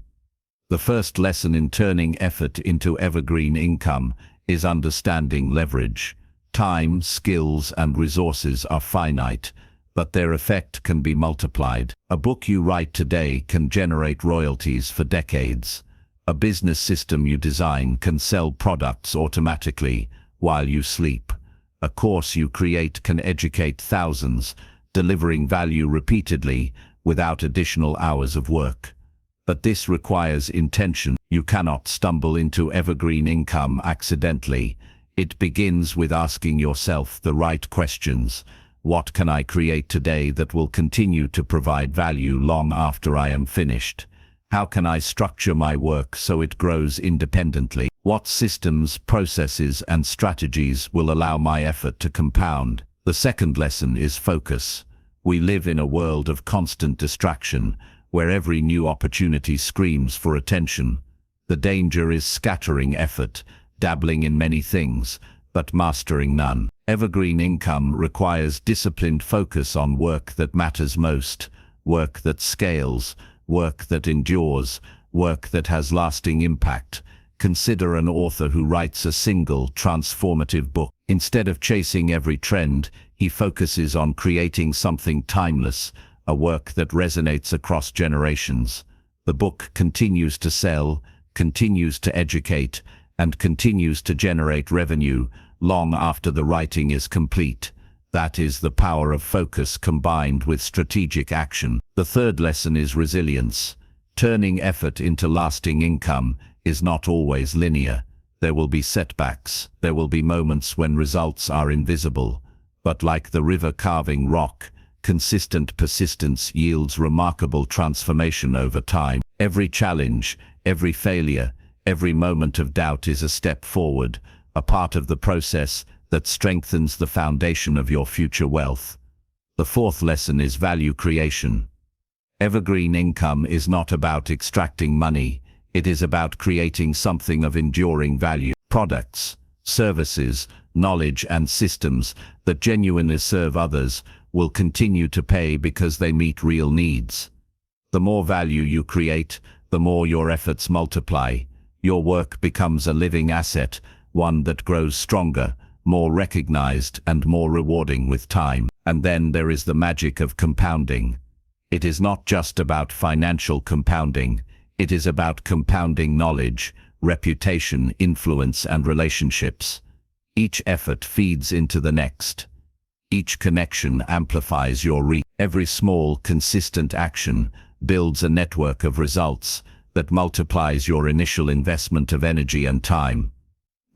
Speaker 1: The first lesson in turning effort into evergreen income is understanding leverage. Time, skills, and resources are finite, but their effect can be multiplied. A book you write today can generate royalties for decades. A business system you design can sell products automatically while you sleep. A course you create can educate thousands, delivering value repeatedly without additional hours of work. But this requires intention. You cannot stumble into evergreen income accidentally. It begins with asking yourself the right questions. What can I create today that will continue to provide value long after I am finished? How can I structure my work so it grows independently? What systems, processes, and strategies will allow my effort to compound? The second lesson is focus. We live in a world of constant distraction, where every new opportunity screams for attention. The danger is scattering effort, dabbling in many things, but mastering none. Evergreen income requires disciplined focus on work that matters most, work that scales, work that endures, work that has lasting impact. Consider an author who writes a single, transformative book. Instead of chasing every trend, he focuses on creating something timeless, a work that resonates across generations. The book continues to sell, continues to educate, and continues to generate revenue long after the writing is complete. That is the power of focus combined with strategic action. The third lesson is resilience. Turning effort into lasting income is not always linear. There will be setbacks. There will be moments when results are invisible. But like the river carving rock, consistent persistence yields remarkable transformation over time. Every challenge, every failure, every moment of doubt is a step forward, a part of the process that strengthens the foundation of your future wealth. The fourth lesson is value creation. Evergreen income is not about extracting money. It is about creating something of enduring value. Products, services, knowledge, and systems that genuinely serve others will continue to pay because they meet real needs. The more value you create, the more your efforts multiply. Your work becomes a living asset, one that grows stronger, more recognized, and more rewarding with time. And then there is the magic of compounding. It is not just about financial compounding. It is about compounding knowledge, reputation, influence, and relationships. Each effort feeds into the next. Each connection amplifies your reach. Every small, consistent action builds a network of results that multiplies your initial investment of energy and time.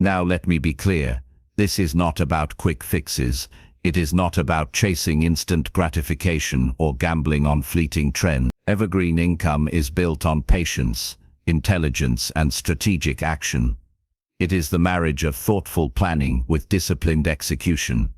Speaker 1: Now let me be clear. This is not about quick fixes. It is not about chasing instant gratification or gambling on fleeting trends. Evergreen income is built on patience, intelligence, and strategic action. It is the marriage of thoughtful planning with disciplined execution.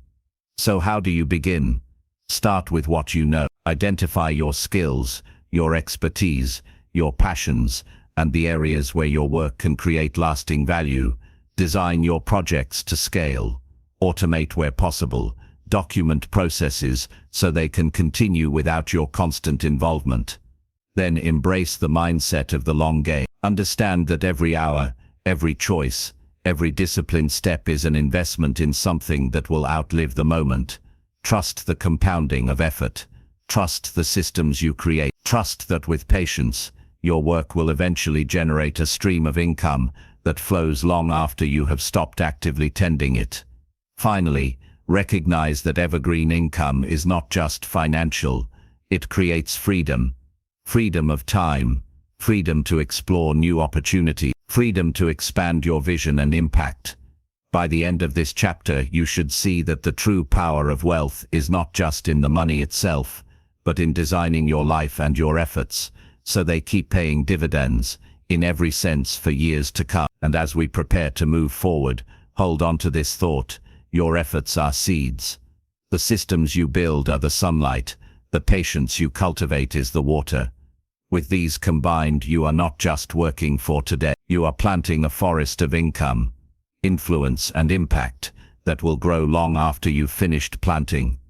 Speaker 1: So how do you begin? Start with what you know. Identify your skills, your expertise, your passions, and the areas where your work can create lasting value. Design your projects to scale. Automate where possible. Document processes so they can continue without your constant involvement. Then embrace the mindset of the long game. Understand that every hour, every choice, every disciplined step is an investment in something that will outlive the moment. Trust the compounding of effort. Trust the systems you create. Trust that with patience, your work will eventually generate a stream of income that flows long after you have stopped actively tending it. Finally, recognize that evergreen income is not just financial. It creates freedom. Freedom of time. Freedom to explore new opportunities. Freedom to expand your vision and impact. By the end of this chapter, you should see that the true power of wealth is not just in the money itself, but in designing your life and your efforts, so they keep paying dividends, in every sense, for years to come. And as we prepare to move forward, hold on to this thought: your efforts are seeds. The systems you build are the sunlight. The patience you cultivate is the water. With these combined, you are not just working for today. You are planting a forest of income, influence, and impact that will grow long after you've finished planting.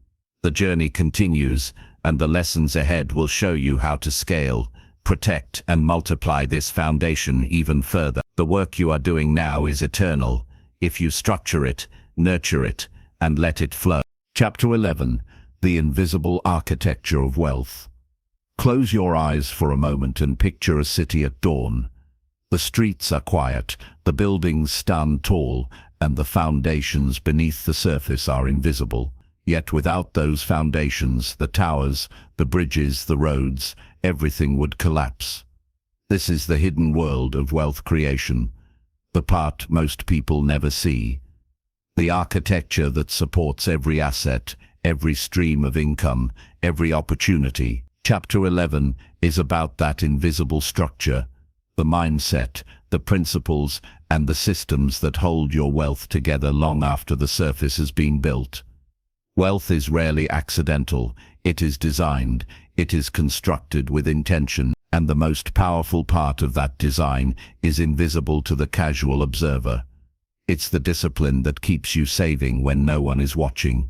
Speaker 1: The journey continues, and the lessons ahead will show you how to scale, protect, and multiply this foundation even further. The work you are doing now is eternal, if you structure it, nurture it, and let it flow. Chapter 11: The Invisible Architecture of Wealth. Close your eyes for a moment and picture a city at dawn. The streets are quiet, the buildings stand tall, and the foundations beneath the surface are invisible. Yet without those foundations, the towers, the bridges, the roads, everything would collapse. This is the hidden world of wealth creation, the part most people never see. The architecture that supports every asset, every stream of income, every opportunity. Chapter 11 is about that invisible structure, the mindset, the principles, and the systems that hold your wealth together long after the surface has been built. Wealth is rarely accidental. It is designed, it is constructed with intention, and the most powerful part of that design is invisible to the casual observer. It's the discipline that keeps you saving when no one is watching.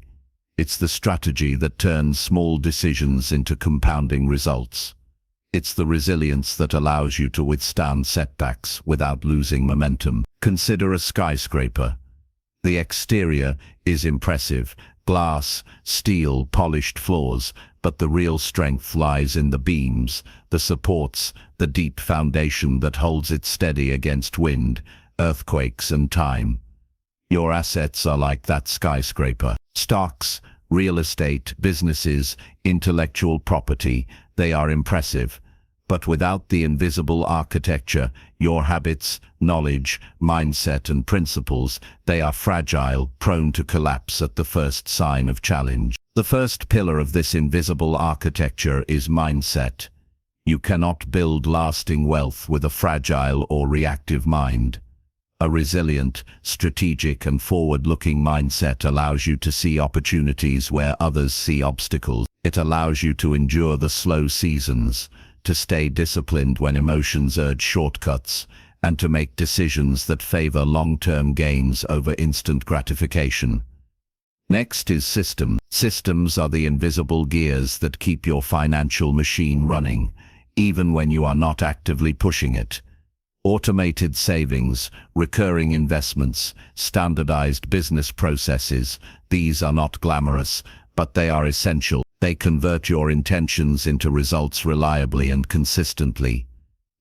Speaker 1: It's the strategy that turns small decisions into compounding results. It's the resilience that allows you to withstand setbacks without losing momentum. Consider a skyscraper. The exterior is impressive: glass, steel, polished floors, but the real strength lies in the beams, the supports, the deep foundation that holds it steady against wind, earthquakes, and time. Your assets are like that skyscraper. Stocks, real estate, businesses, intellectual property, they are impressive. But without the invisible architecture, your habits, knowledge, mindset, and principles, they are fragile, prone to collapse at the first sign of challenge. The first pillar of this invisible architecture is mindset. You cannot build lasting wealth with a fragile or reactive mind. A resilient, strategic, and forward-looking mindset allows you to see opportunities where others see obstacles. It allows you to endure the slow seasons, to stay disciplined when emotions urge shortcuts, and to make decisions that favor long-term gains over instant gratification. Next is systems. Systems are the invisible gears that keep your financial machine running, even when you are not actively pushing it. Automated savings, recurring investments, standardized business processes, these are not glamorous, but they are essential. They convert your intentions into results reliably and consistently.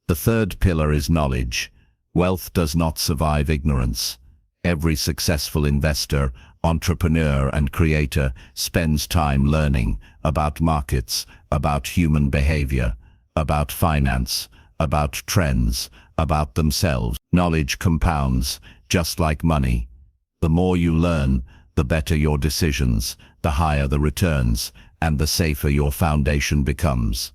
Speaker 1: The third pillar is knowledge. Wealth does not survive ignorance. Every successful investor, entrepreneur, and creator spends time learning about markets, about human behavior, about finance, about trends, about themselves. Knowledge compounds, just like money. The more you learn, the better your decisions, the higher the returns, and the safer your foundation becomes.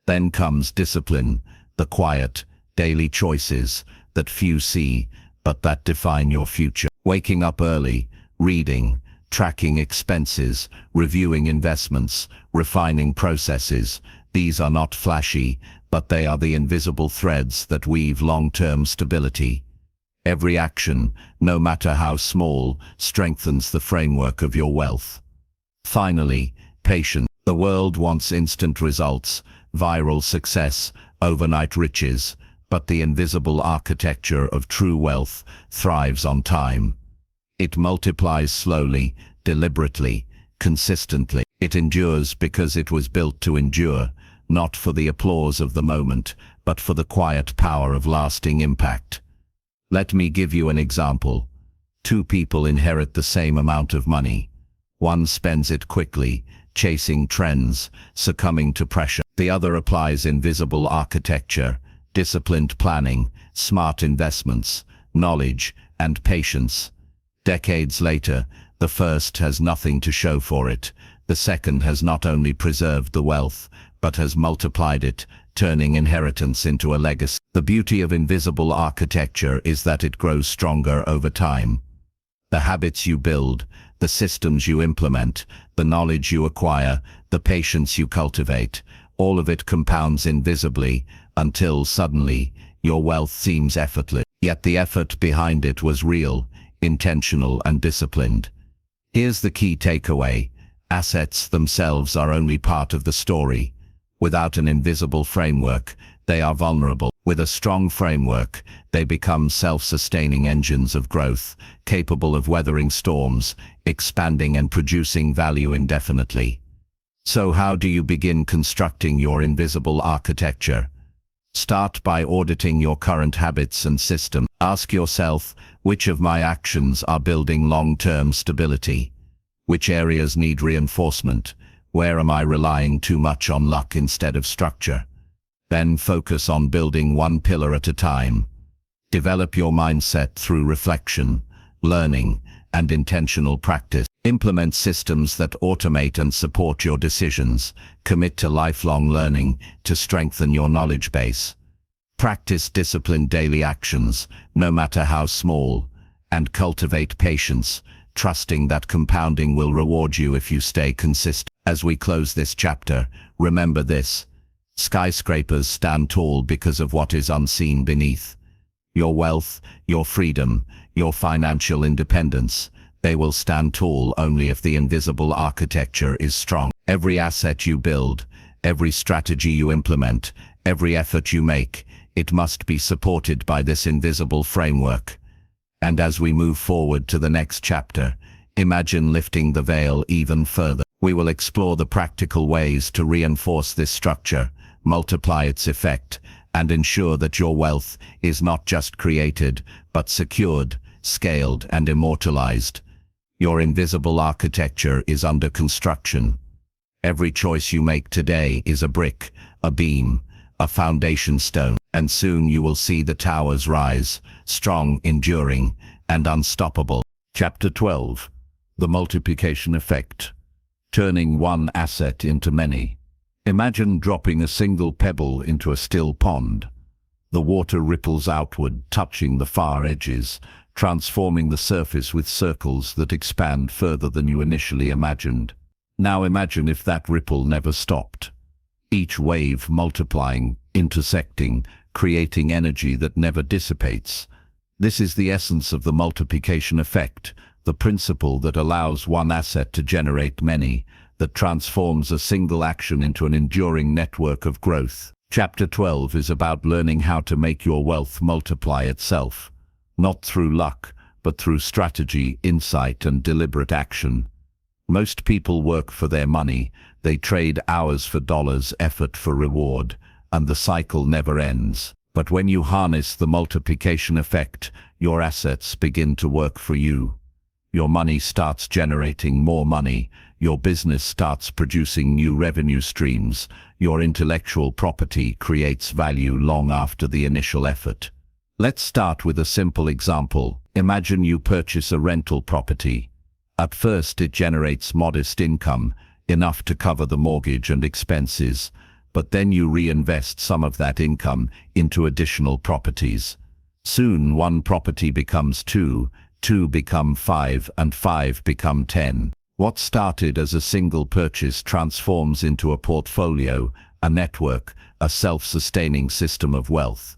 Speaker 1: Then comes discipline, the quiet, daily choices that few see, but that define your future. Waking up early, reading, tracking expenses, reviewing investments, refining processes. These are not flashy, but they are the invisible threads that weave long-term stability. Every action, no matter how small, strengthens the framework of your wealth. Finally, patience. The world wants instant results, viral success, overnight riches, but the invisible architecture of true wealth thrives on time. It multiplies slowly, deliberately, consistently. It endures because it was built to endure, not for the applause of the moment, but for the quiet power of lasting impact. Let me give you an example. Two people inherit the same amount of money. One spends it quickly, chasing trends, succumbing to pressure. The other applies invisible architecture, disciplined planning, smart investments, knowledge, and patience. Decades later, the first has nothing to show for it. The second has not only preserved the wealth, but has multiplied it, turning inheritance into a legacy. The beauty of invisible architecture is that it grows stronger over time. The habits you build, the systems you implement, the knowledge you acquire, the patience you cultivate, all of it compounds invisibly until suddenly your wealth seems effortless. Yet the effort behind it was real, intentional, and disciplined. Here's the key takeaway. Assets themselves are only part of the story. Without an invisible framework, they are vulnerable. With a strong framework, they become self-sustaining engines of growth, capable of weathering storms, expanding and producing value indefinitely. So how do you begin constructing your invisible architecture? Start by auditing your current habits and systems. Ask yourself, which of my actions are building long-term stability? Which areas need reinforcement? Where am I relying too much on luck instead of structure? Then focus on building one pillar at a time. Develop your mindset through reflection, learning, and intentional practice. Implement systems that automate and support your decisions. Commit to lifelong learning to strengthen your knowledge base. Practice disciplined daily actions, no matter how small, and cultivate patience, trusting that compounding will reward you if you stay consistent. As we close this chapter, remember this: skyscrapers stand tall because of what is unseen beneath. Your wealth, your freedom, your financial independence, they will stand tall only if the invisible architecture is strong. Every asset you build, every strategy you implement, every effort you make, it must be supported by this invisible framework. And as we move forward to the next chapter, imagine lifting the veil even further. We will explore the practical ways to reinforce this structure, multiply its effect, and ensure that your wealth is not just created, but secured, scaled, and immortalized. Your invisible architecture is under construction. Every choice you make today is a brick, a beam, a foundation stone, and soon you will see the towers rise, strong, enduring, and unstoppable. Chapter 12. The Multiplication Effect. Turning one asset into many. Imagine dropping a single pebble into a still pond. The water ripples outward, touching the far edges, transforming the surface with circles that expand further than you initially imagined. Now imagine if that ripple never stopped. Each wave multiplying, intersecting, creating energy that never dissipates. This is the essence of the multiplication effect, the principle that allows one asset to generate many, that transforms a single action into an enduring network of growth. Chapter 12 is about learning how to make your wealth multiply itself, not through luck, but through strategy, insight, and deliberate action. Most people work for their money. They trade hours for dollars, effort for reward, and the cycle never ends. But when you harness the multiplication effect, your assets begin to work for you. Your money starts generating more money, your business starts producing new revenue streams, your intellectual property creates value long after the initial effort. Let's start with a simple example. Imagine you purchase a rental property. At first it generates modest income, enough to cover the mortgage and expenses. but then you reinvest some of that income into additional properties. Soon one property becomes two, two become five, and five become 10. What started as a single purchase transforms into a portfolio, a network, a self-sustaining system of wealth.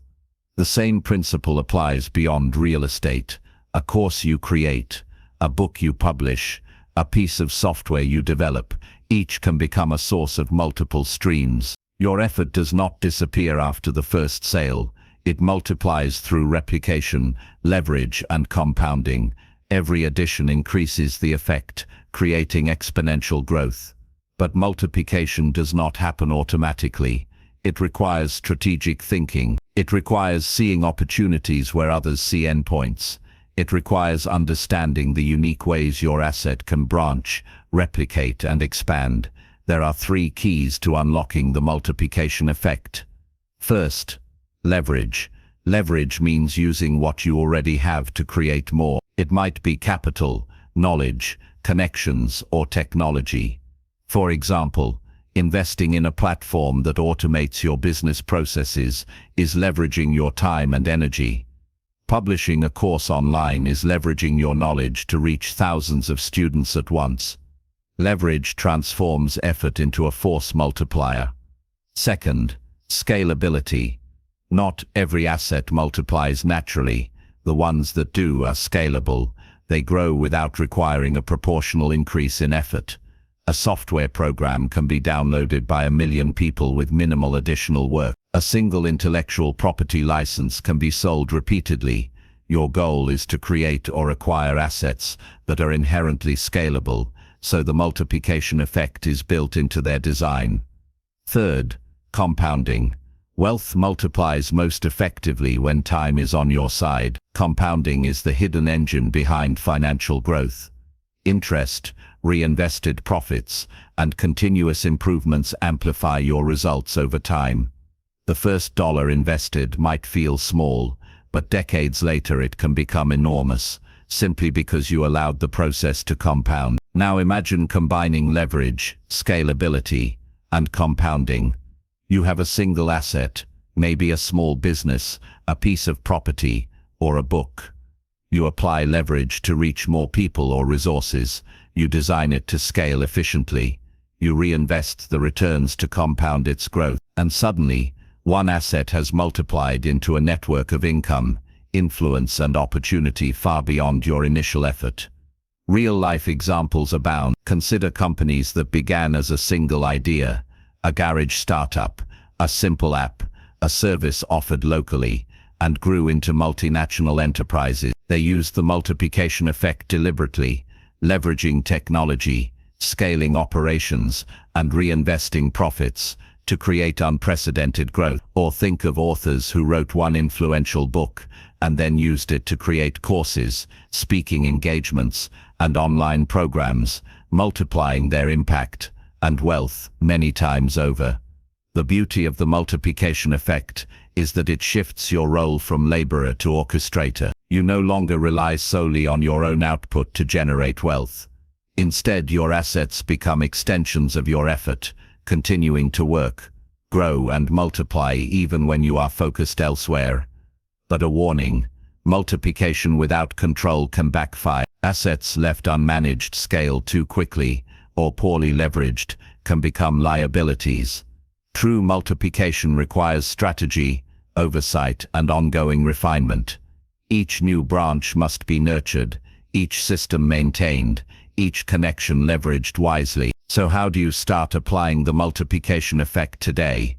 Speaker 1: The same principle applies beyond real estate. A course you create, a book you publish, a piece of software you develop, each can become a source of multiple streams. Your effort does not disappear after the first sale. It multiplies through replication, leverage, and compounding. Every addition increases the effect, creating exponential growth. But multiplication does not happen automatically. It requires strategic thinking. It requires seeing opportunities where others see endpoints. It requires understanding the unique ways your asset can branch, replicate, and expand. There are 3 keys to unlocking the multiplication effect. First, leverage. Leverage means using what you already have to create more. It might be capital, knowledge, connections, or technology. For example, investing in a platform that automates your business processes is leveraging your time and energy. Publishing a course online is leveraging your knowledge to reach thousands of students at once. Leverage transforms effort into a force multiplier. Second, scalability. Not every asset multiplies naturally. The ones that do are scalable. They grow without requiring a proportional increase in effort. A software program can be downloaded by 1 million people with minimal additional work. A single intellectual property license can be sold repeatedly. Your goal is to create or acquire assets that are inherently scalable, so the multiplication effect is built into their design. Third, compounding. Wealth multiplies most effectively when time is on your side. Compounding is the hidden engine behind financial growth. Interest, reinvested profits, and continuous improvements amplify your results over time. The first dollar invested might feel small, but decades later it can become enormous, simply because you allowed the process to compound. Now imagine combining leverage, scalability, and compounding. You have a single asset, maybe a small business, a piece of property, or a book. You apply leverage to reach more people or resources. You design it to scale efficiently. You reinvest the returns to compound its growth. And suddenly, one asset has multiplied into a network of income, influence, and opportunity far beyond your initial effort. Real-life examples abound. Consider companies that began as a single idea, a garage startup, a simple app, a service offered locally, and grew into multinational enterprises. They used the multiplication effect deliberately, leveraging technology, scaling operations, and reinvesting profits to create unprecedented growth. Or think of authors who wrote one influential book and then used it to create courses, speaking engagements, and online programs, multiplying their impact and wealth many times over. The beauty of the multiplication effect is that it shifts your role from laborer to orchestrator. You no longer rely solely on your own output to generate wealth. Instead, your assets become extensions of your effort, continuing to work, grow, and multiply even when you are focused elsewhere. But a warning: multiplication without control can backfire. Assets left unmanaged scale too quickly, or poorly leveraged, can become liabilities. True multiplication requires strategy, oversight, and ongoing refinement. Each new branch must be nurtured, each system maintained, each connection leveraged wisely. So how do you start applying the multiplication effect today?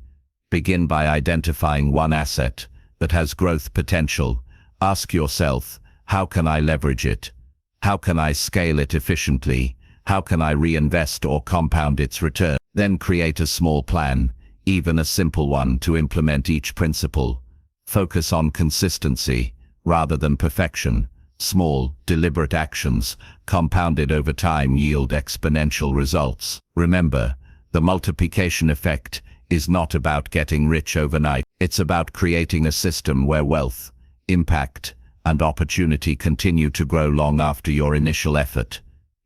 Speaker 1: Begin by identifying one asset that has growth potential. Ask yourself, how can I leverage it? How can I scale it efficiently? How can I reinvest or compound its return? Then create a small plan, even a simple one, to implement each principle. Focus on consistency rather than perfection. Small, deliberate actions, compounded over time, yield exponential results. Remember, the multiplication effect is not about getting rich overnight. It's about creating a system where wealth, impact, and opportunity continue to grow long after your initial effort.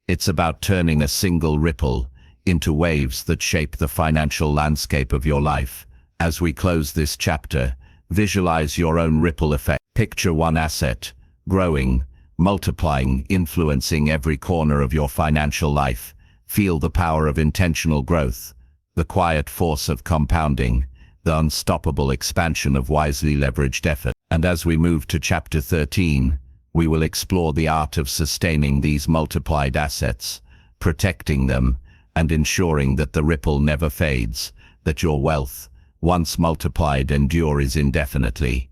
Speaker 1: It's about turning a single ripple into waves that shape the financial landscape of your life. As we close this chapter, visualize your own ripple effect. Picture one asset, growing, multiplying, influencing every corner of your financial life. Feel the power of intentional growth, the quiet force of compounding, the unstoppable expansion of wisely leveraged effort. And as we move to chapter 13, we will explore the art of sustaining these multiplied assets, protecting them, and ensuring that the ripple never fades, that your wealth, once multiplied, endures indefinitely.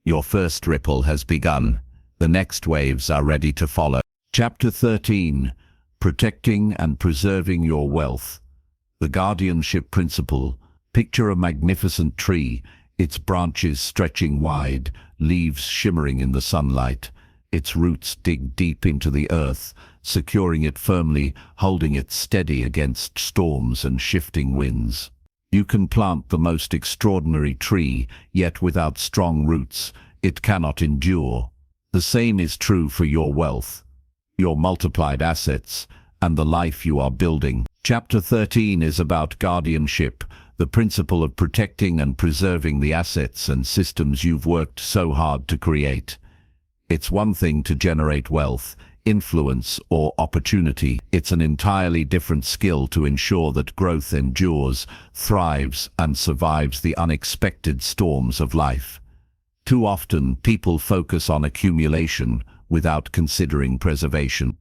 Speaker 1: Your first ripple has begun. The next waves are ready to follow. Chapter 13. Protecting and preserving your wealth. The guardianship principle. Picture a magnificent tree, its branches stretching wide, leaves shimmering in the sunlight. Its roots dig deep into the earth, securing it firmly, holding it steady against storms and shifting winds. You can plant the most extraordinary tree, yet without strong roots, it cannot endure. The same is true for your wealth, your multiplied assets, and the life you are building. Chapter 13 is about guardianship, the principle of protecting and preserving the assets and systems you've worked so hard to create. It's one thing to generate wealth, influence, or opportunity. It's an entirely different skill to ensure that growth endures, thrives, and survives the unexpected storms of life. Too often, people focus on accumulation without considering preservation.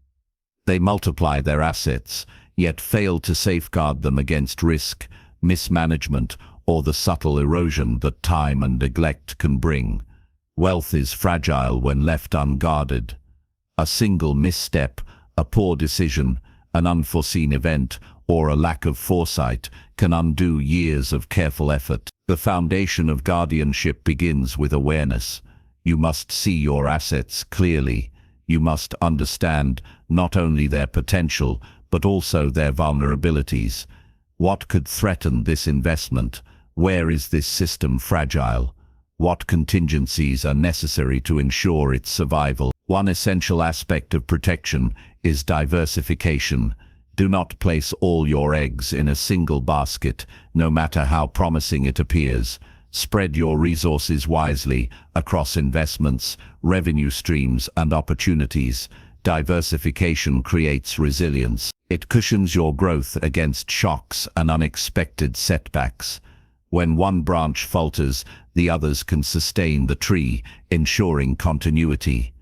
Speaker 1: They multiply their assets, yet fail to safeguard them against risk, mismanagement, or the subtle erosion that time and neglect can bring. Wealth is fragile when left unguarded. A single misstep, a poor decision, an unforeseen event, or a lack of foresight can undo years of careful effort. The foundation of guardianship begins with awareness. You must see your assets clearly. You must understand not only their potential, but also their vulnerabilities. What could threaten this investment? Where is this system fragile? What contingencies are necessary to ensure its survival? One essential aspect of protection is diversification. Do not place all your eggs in a single basket, no matter how promising it appears. Spread your resources wisely across investments, revenue streams, and opportunities. Diversification creates resilience. It cushions your growth against shocks and unexpected setbacks. When one branch falters, the others can sustain the tree, ensuring continuity.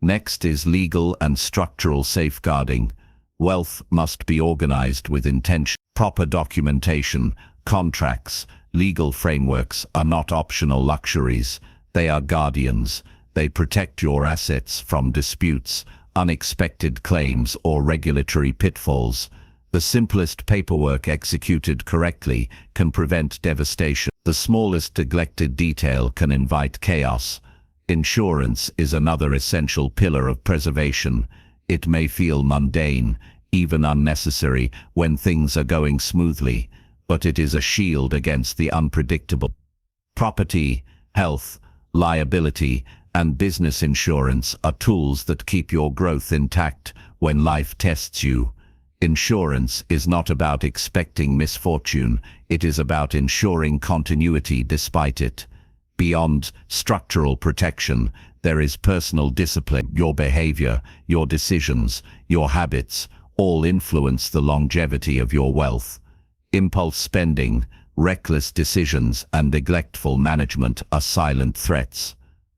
Speaker 1: Next is legal and structural safeguarding. Wealth must be organized with intention. Proper documentation, contracts, legal frameworks are not optional luxuries. They are guardians. They protect your assets from disputes, unexpected claims, or regulatory pitfalls. The simplest paperwork executed correctly can prevent devastation. The smallest neglected detail can invite chaos. Insurance is another essential pillar of preservation. It may feel mundane, even unnecessary, when things are going smoothly, but it is a shield against the unpredictable. Property, health, liability, and business insurance are tools that keep your growth intact when life tests you. Insurance is not about expecting misfortune, it is about ensuring continuity despite it. Beyond structural protection, there is personal discipline. Your behavior, your decisions, your habits, all influence the longevity of your wealth. Impulse spending, reckless decisions, and neglectful management are silent threats.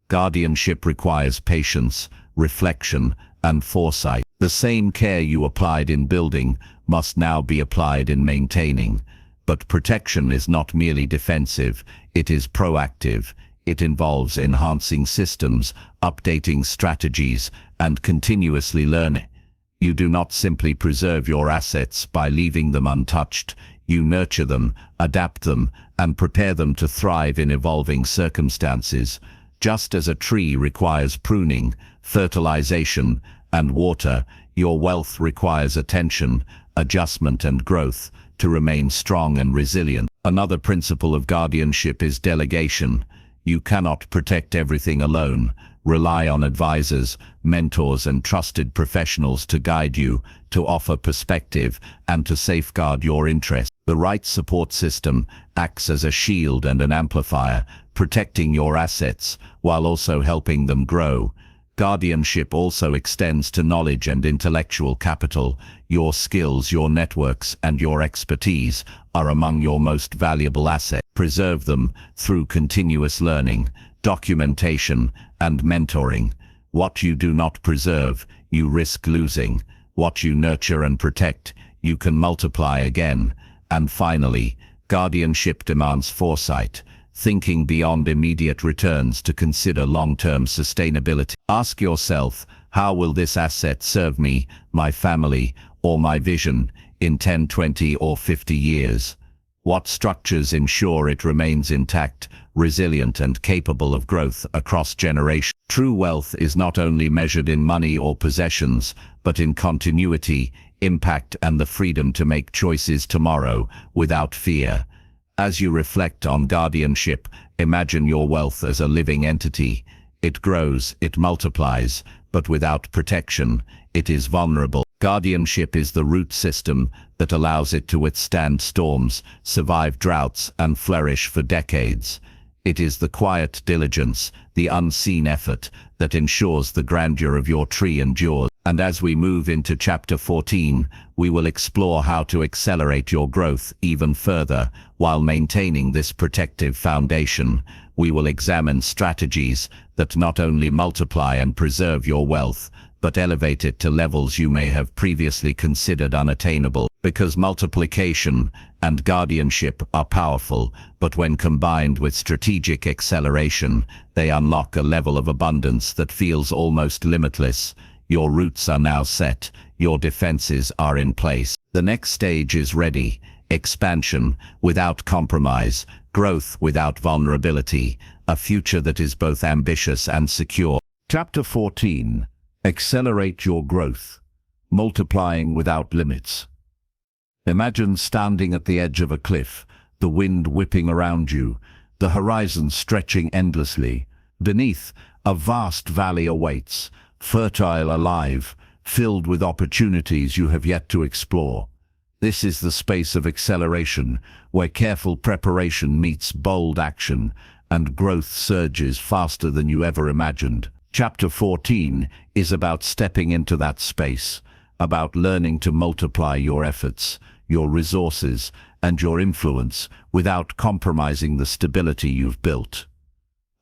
Speaker 1: Guardianship requires patience, reflection, and foresight. The same care you applied in building must now be applied in maintaining. But protection is not merely defensive, it is proactive. It involves enhancing systems, updating strategies, and continuously learning. You do not simply preserve your assets by leaving them untouched. You nurture them, adapt them, and prepare them to thrive in evolving circumstances. Just as a tree requires pruning, fertilization, and water, your wealth requires attention, adjustment, and growth to remain strong and resilient. Another principle of guardianship is delegation. You cannot protect everything alone. Rely on advisors, mentors, and trusted professionals to guide you, to offer perspective, and to safeguard your interests. The right support system acts as a shield and an amplifier, protecting your assets while also helping them grow. Guardianship also extends to knowledge and intellectual capital. Your skills, your networks, and your expertise are among your most valuable assets. Preserve them through continuous learning, documentation, and mentoring. What you do not preserve, you risk losing. What you nurture and protect, you can multiply again. And finally, guardianship demands foresight, thinking beyond immediate returns to consider long-term sustainability. Ask yourself, how will this asset serve me, my family, or my vision in 10, 20, or 50 years? What structures ensure it remains intact, resilient, and capable of growth across generations? True wealth is not only measured in money or possessions, but in continuity, impact, and the freedom to make choices tomorrow without fear. As you reflect on guardianship, imagine your wealth as a living entity. It grows, it multiplies, but without protection, it is vulnerable. Guardianship is the root system that allows it to withstand storms, survive droughts, and flourish for decades. It is the quiet diligence, the unseen effort, that ensures the grandeur of your tree endures. And as we move into Chapter 14, we will explore how to accelerate your growth even further while maintaining this protective foundation. We will examine strategies that not only multiply and preserve your wealth, but elevate it to levels you may have previously considered unattainable. Because multiplication and guardianship are powerful, but when combined with strategic acceleration, they unlock a level of abundance that feels almost limitless. Your roots are now set, your defenses are in place. The next stage is ready. Expansion without compromise, growth without vulnerability, a future that is both ambitious and secure. Chapter 14. Accelerate your growth, multiplying without limits. Imagine standing at the edge of a cliff, the wind whipping around you, the horizon stretching endlessly. Beneath, a vast valley awaits, fertile, alive, filled with opportunities you have yet to explore. This is the space of acceleration, where careful preparation meets bold action, and growth surges faster than you ever imagined. Chapter 14 is about stepping into that space, about learning to multiply your efforts, your resources, and your influence without compromising the stability you've built.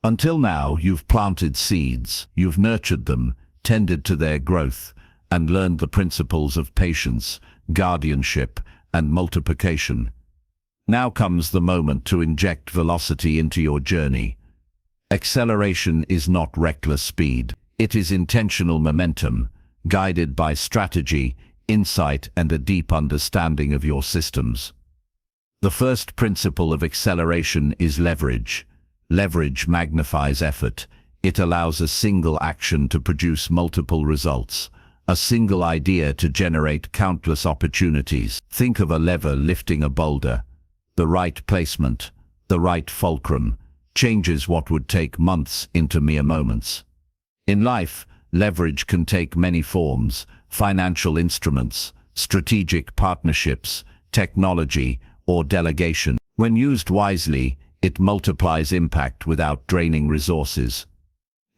Speaker 1: Until now, you've planted seeds, you've nurtured them, tended to their growth, and learned the principles of patience, guardianship, and multiplication. Now comes the moment to inject velocity into your journey. Acceleration is not reckless speed. It is intentional momentum, guided by strategy, insight, and a deep understanding of your systems. The first principle of acceleration is leverage. Leverage magnifies effort. It allows a single action to produce multiple results, a single idea to generate countless opportunities. Think of a lever lifting a boulder. The right placement, the right fulcrum, changes what would take months into mere moments. In life, leverage can take many forms: financial instruments, strategic partnerships, technology, or delegation. When used wisely, it multiplies impact without draining resources.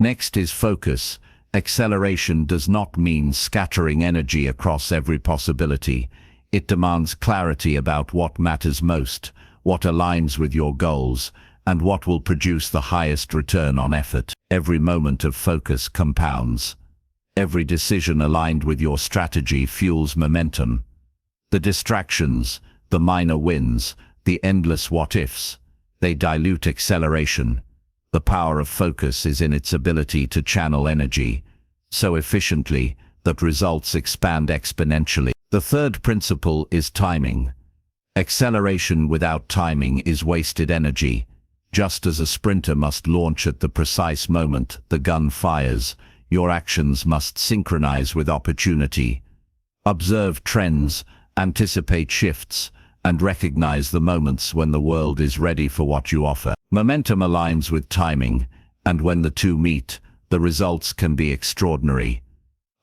Speaker 1: Next is focus. Acceleration does not mean scattering energy across every possibility. It demands clarity about what matters most, what aligns with your goals, and what will produce the highest return on effort. Every moment of focus compounds. Every decision aligned with your strategy fuels momentum. The distractions, the minor wins, the endless what-ifs, they dilute acceleration. The power of focus is in its ability to channel energy so efficiently that results expand exponentially. The third principle is timing. Acceleration without timing is wasted energy. Just as a sprinter must launch at the precise moment the gun fires, your actions must synchronize with opportunity. Observe trends, anticipate shifts, and recognize the moments when the world is ready for what you offer. Momentum aligns with timing, and when the two meet, the results can be extraordinary.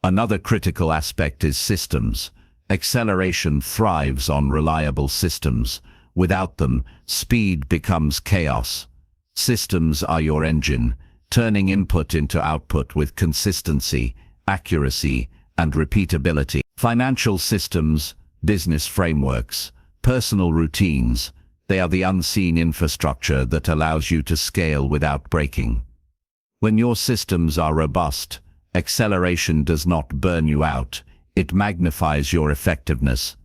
Speaker 1: Another critical aspect is systems. Acceleration thrives on reliable systems. Without them, speed becomes chaos. Systems are your engine, turning input into output with consistency, accuracy, and repeatability. Financial systems, business frameworks, personal routines, they are the unseen infrastructure that allows you to scale without breaking. When your systems are robust, acceleration does not burn you out, it magnifies your effectiveness.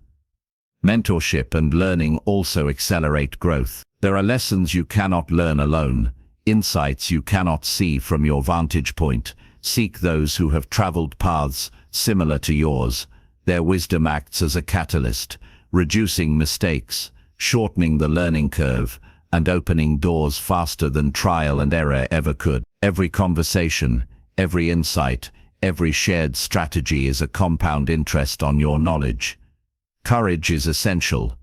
Speaker 1: Mentorship and learning also accelerate growth. There are lessons you cannot learn alone, insights you cannot see from your vantage point. Seek those who have traveled paths similar to yours. Their wisdom acts as a catalyst, reducing mistakes, shortening the learning curve, and opening doors faster than trial and error ever could. Every conversation, every insight, every shared strategy is a compound interest on your knowledge. Courage is essential.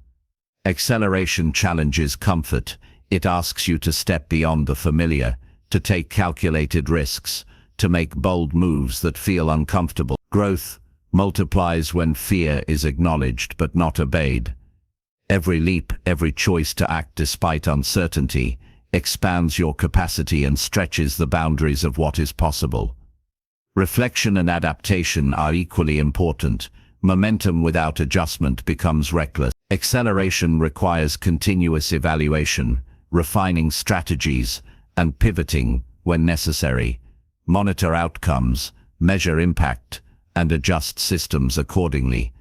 Speaker 1: Acceleration challenges comfort. It asks you to step beyond the familiar, to take calculated risks, to make bold moves that feel uncomfortable. Growth multiplies when fear is acknowledged but not obeyed. Every leap, every choice to act despite uncertainty, expands your capacity and stretches the boundaries of what is possible. Reflection and adaptation are equally important. Momentum without adjustment becomes reckless. Acceleration requires continuous evaluation, refining strategies, and pivoting when necessary. Monitor outcomes, measure impact, and adjust systems accordingly.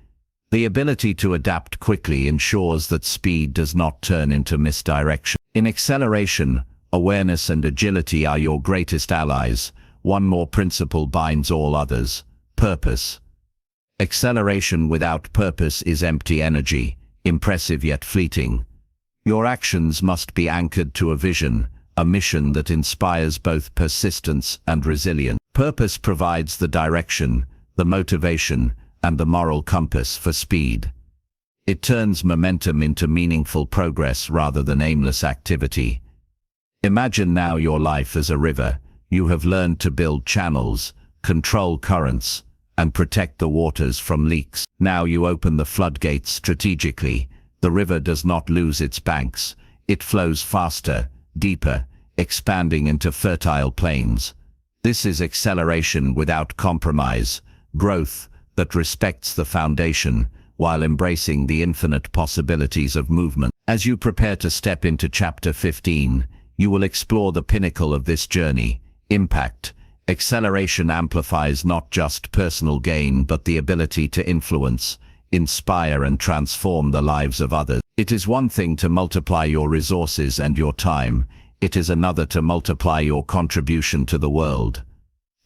Speaker 1: The ability to adapt quickly ensures that speed does not turn into misdirection. In acceleration, awareness and agility are your greatest allies. One more principle binds all others: purpose. Acceleration without purpose is empty energy, impressive yet fleeting. Your actions must be anchored to a vision, a mission that inspires both persistence and resilience. Purpose provides the direction, the motivation, and the moral compass for speed. It turns momentum into meaningful progress rather than aimless activity. Imagine now your life as a river. You have learned to build channels, control currents, and protect the waters from leaks. Now you open the floodgates strategically. The river does not lose its banks. It flows faster, deeper, expanding into fertile plains. This is acceleration without compromise, growth that respects the foundation while embracing the infinite possibilities of movement. As you prepare to step into Chapter 15, you will explore the pinnacle of this journey: impact. Acceleration amplifies not just personal gain but the ability to influence, inspire, and transform the lives of others. It is one thing to multiply your resources and your time. It is another to multiply your contribution to the world.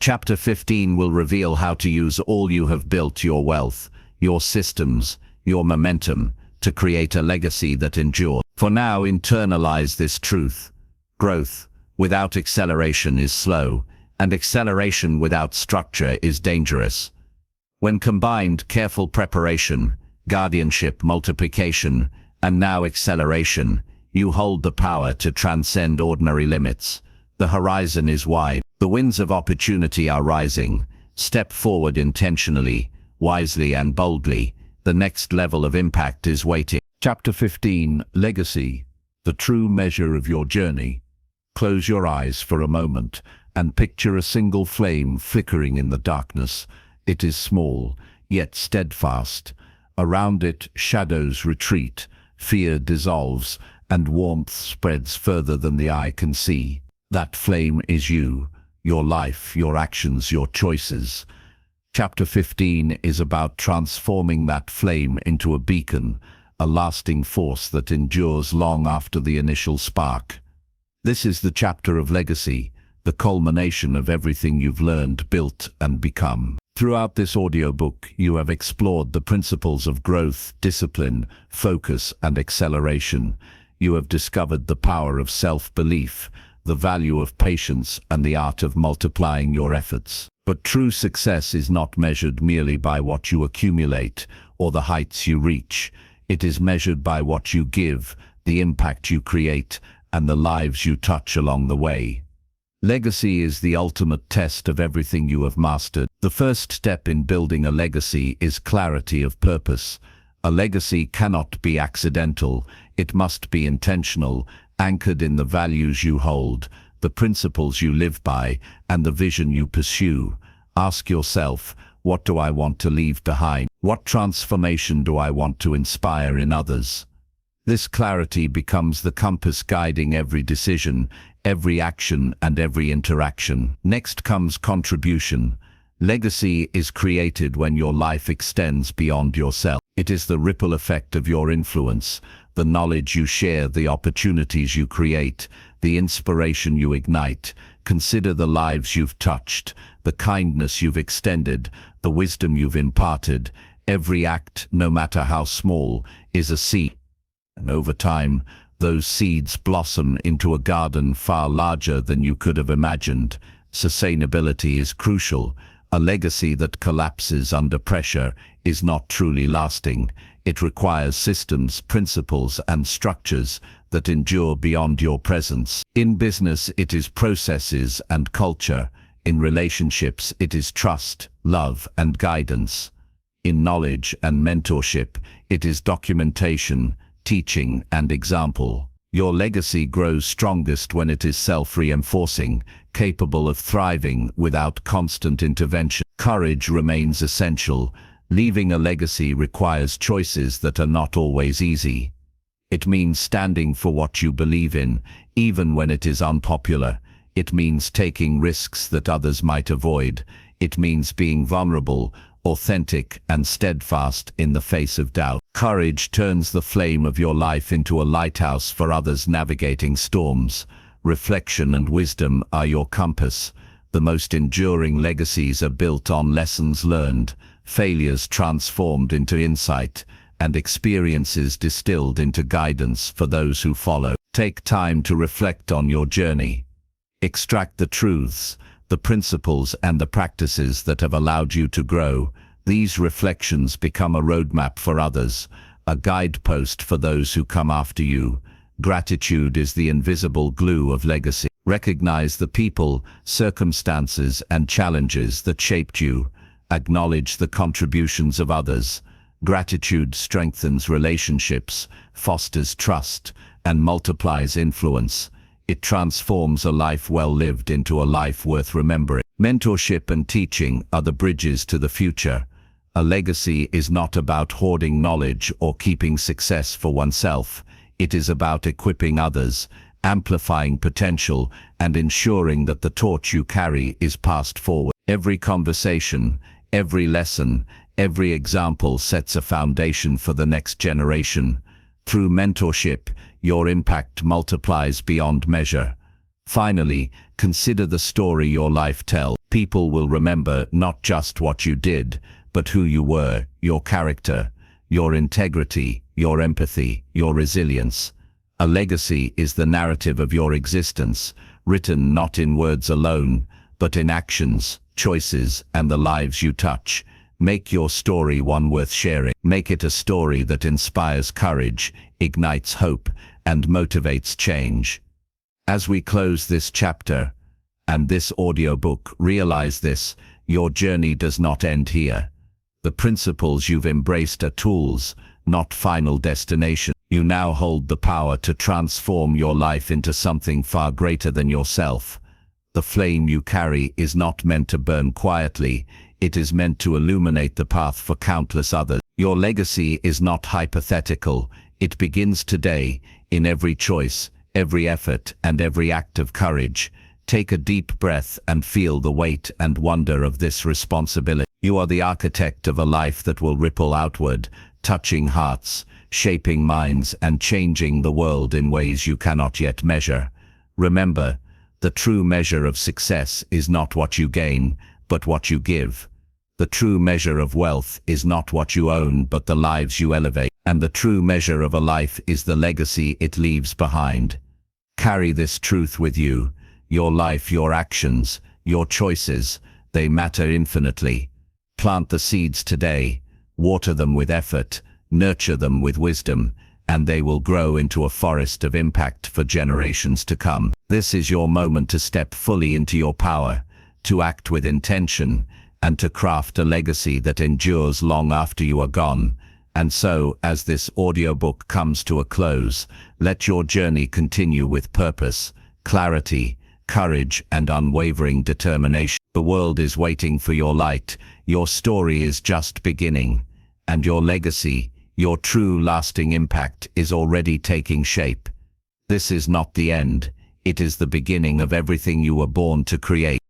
Speaker 1: Chapter 15 will reveal how to use all you have built, your wealth, your systems, your momentum, to create a legacy that endures. For now, internalize this truth. Growth without acceleration is slow, and acceleration without structure is dangerous. When combined, careful preparation, guardianship, multiplication, and now acceleration, you hold the power to transcend ordinary limits. The horizon is wide. The winds of opportunity are rising. Step forward intentionally, wisely, and boldly. The next level of impact is waiting. Chapter 15, Legacy, the true measure of your journey. Close your eyes for a moment and picture a single flame flickering in the darkness. It is small, yet steadfast. Around it, shadows retreat, fear dissolves, and warmth spreads further than the eye can see. That flame is you, your life, your actions, your choices. Chapter 15 is about transforming that flame into a beacon, a lasting force that endures long after the initial spark. This is the chapter of legacy, the culmination of everything you've learned, built, and become. Throughout this audiobook, you have explored the principles of growth, discipline, focus, and acceleration. You have discovered the power of self-belief, the value of patience, and the art of multiplying your efforts. But true success is not measured merely by what you accumulate or the heights you reach. It is measured by what you give, the impact you create, and the lives you touch along the way. Legacy is the ultimate test of everything you have mastered. The first step in building a legacy is clarity of purpose. A legacy cannot be accidental. It must be intentional, anchored in the values you hold, the principles you live by, and the vision you pursue. Ask yourself, what do I want to leave behind? What transformation do I want to inspire in others? This clarity becomes the compass guiding every decision, every action, and every interaction. Next comes contribution. Legacy is created when your life extends beyond yourself. It is the ripple effect of your influence, the knowledge you share, the opportunities you create, the inspiration you ignite. Consider the lives you've touched, the kindness you've extended, the wisdom you've imparted. Every act, no matter how small, is a seed. And over time, those seeds blossom into a garden far larger than you could have imagined. Sustainability is crucial. A legacy that collapses under pressure is not truly lasting. It requires systems, principles, and structures that endure beyond your presence. In business, it is processes and culture. In relationships, it is trust, love, and guidance. In knowledge and mentorship, it is documentation, teaching, and example. Your legacy grows strongest when it is self-reinforcing, capable of thriving without constant intervention. Courage remains essential. Leaving a legacy requires choices that are not always easy. It means standing for what you believe in, even when it is unpopular. It means taking risks that others might avoid. It means being vulnerable, authentic, and steadfast in the face of doubt. Courage turns the flame of your life into a lighthouse for others navigating storms. Reflection and wisdom are your compass. The most enduring legacies are built on lessons learned, failures transformed into insight, and experiences distilled into guidance for those who follow. Take time to reflect on your journey. Extract the truths, the principles, and the practices that have allowed you to grow. These reflections become a roadmap for others, a guidepost for those who come after you. Gratitude is the invisible glue of legacy. Recognize the people, circumstances, and challenges that shaped you. Acknowledge the contributions of others. Gratitude strengthens relationships, fosters trust, and multiplies influence. It transforms a life well lived into a life worth remembering. Mentorship and teaching are the bridges to the future. A legacy is not about hoarding knowledge or keeping success for oneself. It is about equipping others, amplifying potential, and ensuring that the torch you carry is passed forward. Every conversation, every lesson, every example sets a foundation for the next generation. Through mentorship, your impact multiplies beyond measure. Finally, consider the story your life tells. People will remember not just what you did, but who you were, your character, your integrity, your empathy, your resilience. A legacy is the narrative of your existence, written not in words alone, but in actions, choices, and the lives you touch. Make your story one worth sharing. Make it a story that inspires courage, ignites hope, and motivates change. As we close this chapter and this audiobook, realize this: your journey does not end here. The principles you've embraced are tools, not final destination. You now hold the power to transform your life into something far greater than yourself. The flame you carry is not meant to burn quietly. It is meant to illuminate the path for countless others. Your legacy is not hypothetical. It begins today, in every choice, every effort, and every act of courage. Take a deep breath and feel the weight and wonder of this responsibility. You are the architect of a life that will ripple outward, touching hearts, shaping minds, and changing the world in ways you cannot yet measure. Remember, the true measure of success is not what you gain, but what you give. The true measure of wealth is not what you own, but the lives you elevate. And the true measure of a life is the legacy it leaves behind. Carry this truth with you. Your life, your actions, your choices, they matter infinitely. Plant the seeds today, water them with effort, nurture them with wisdom, and they will grow into a forest of impact for generations to come. This is your moment to step fully into your power, to act with intention, and to craft a legacy that endures long after you are gone. And so, as this audiobook comes to a close, let your journey continue with purpose, clarity, courage, and unwavering determination. The world is waiting for your light. Your story is just beginning, and your legacy, your true lasting impact, is already taking shape. This is not the end. It is the beginning of everything you were born to create.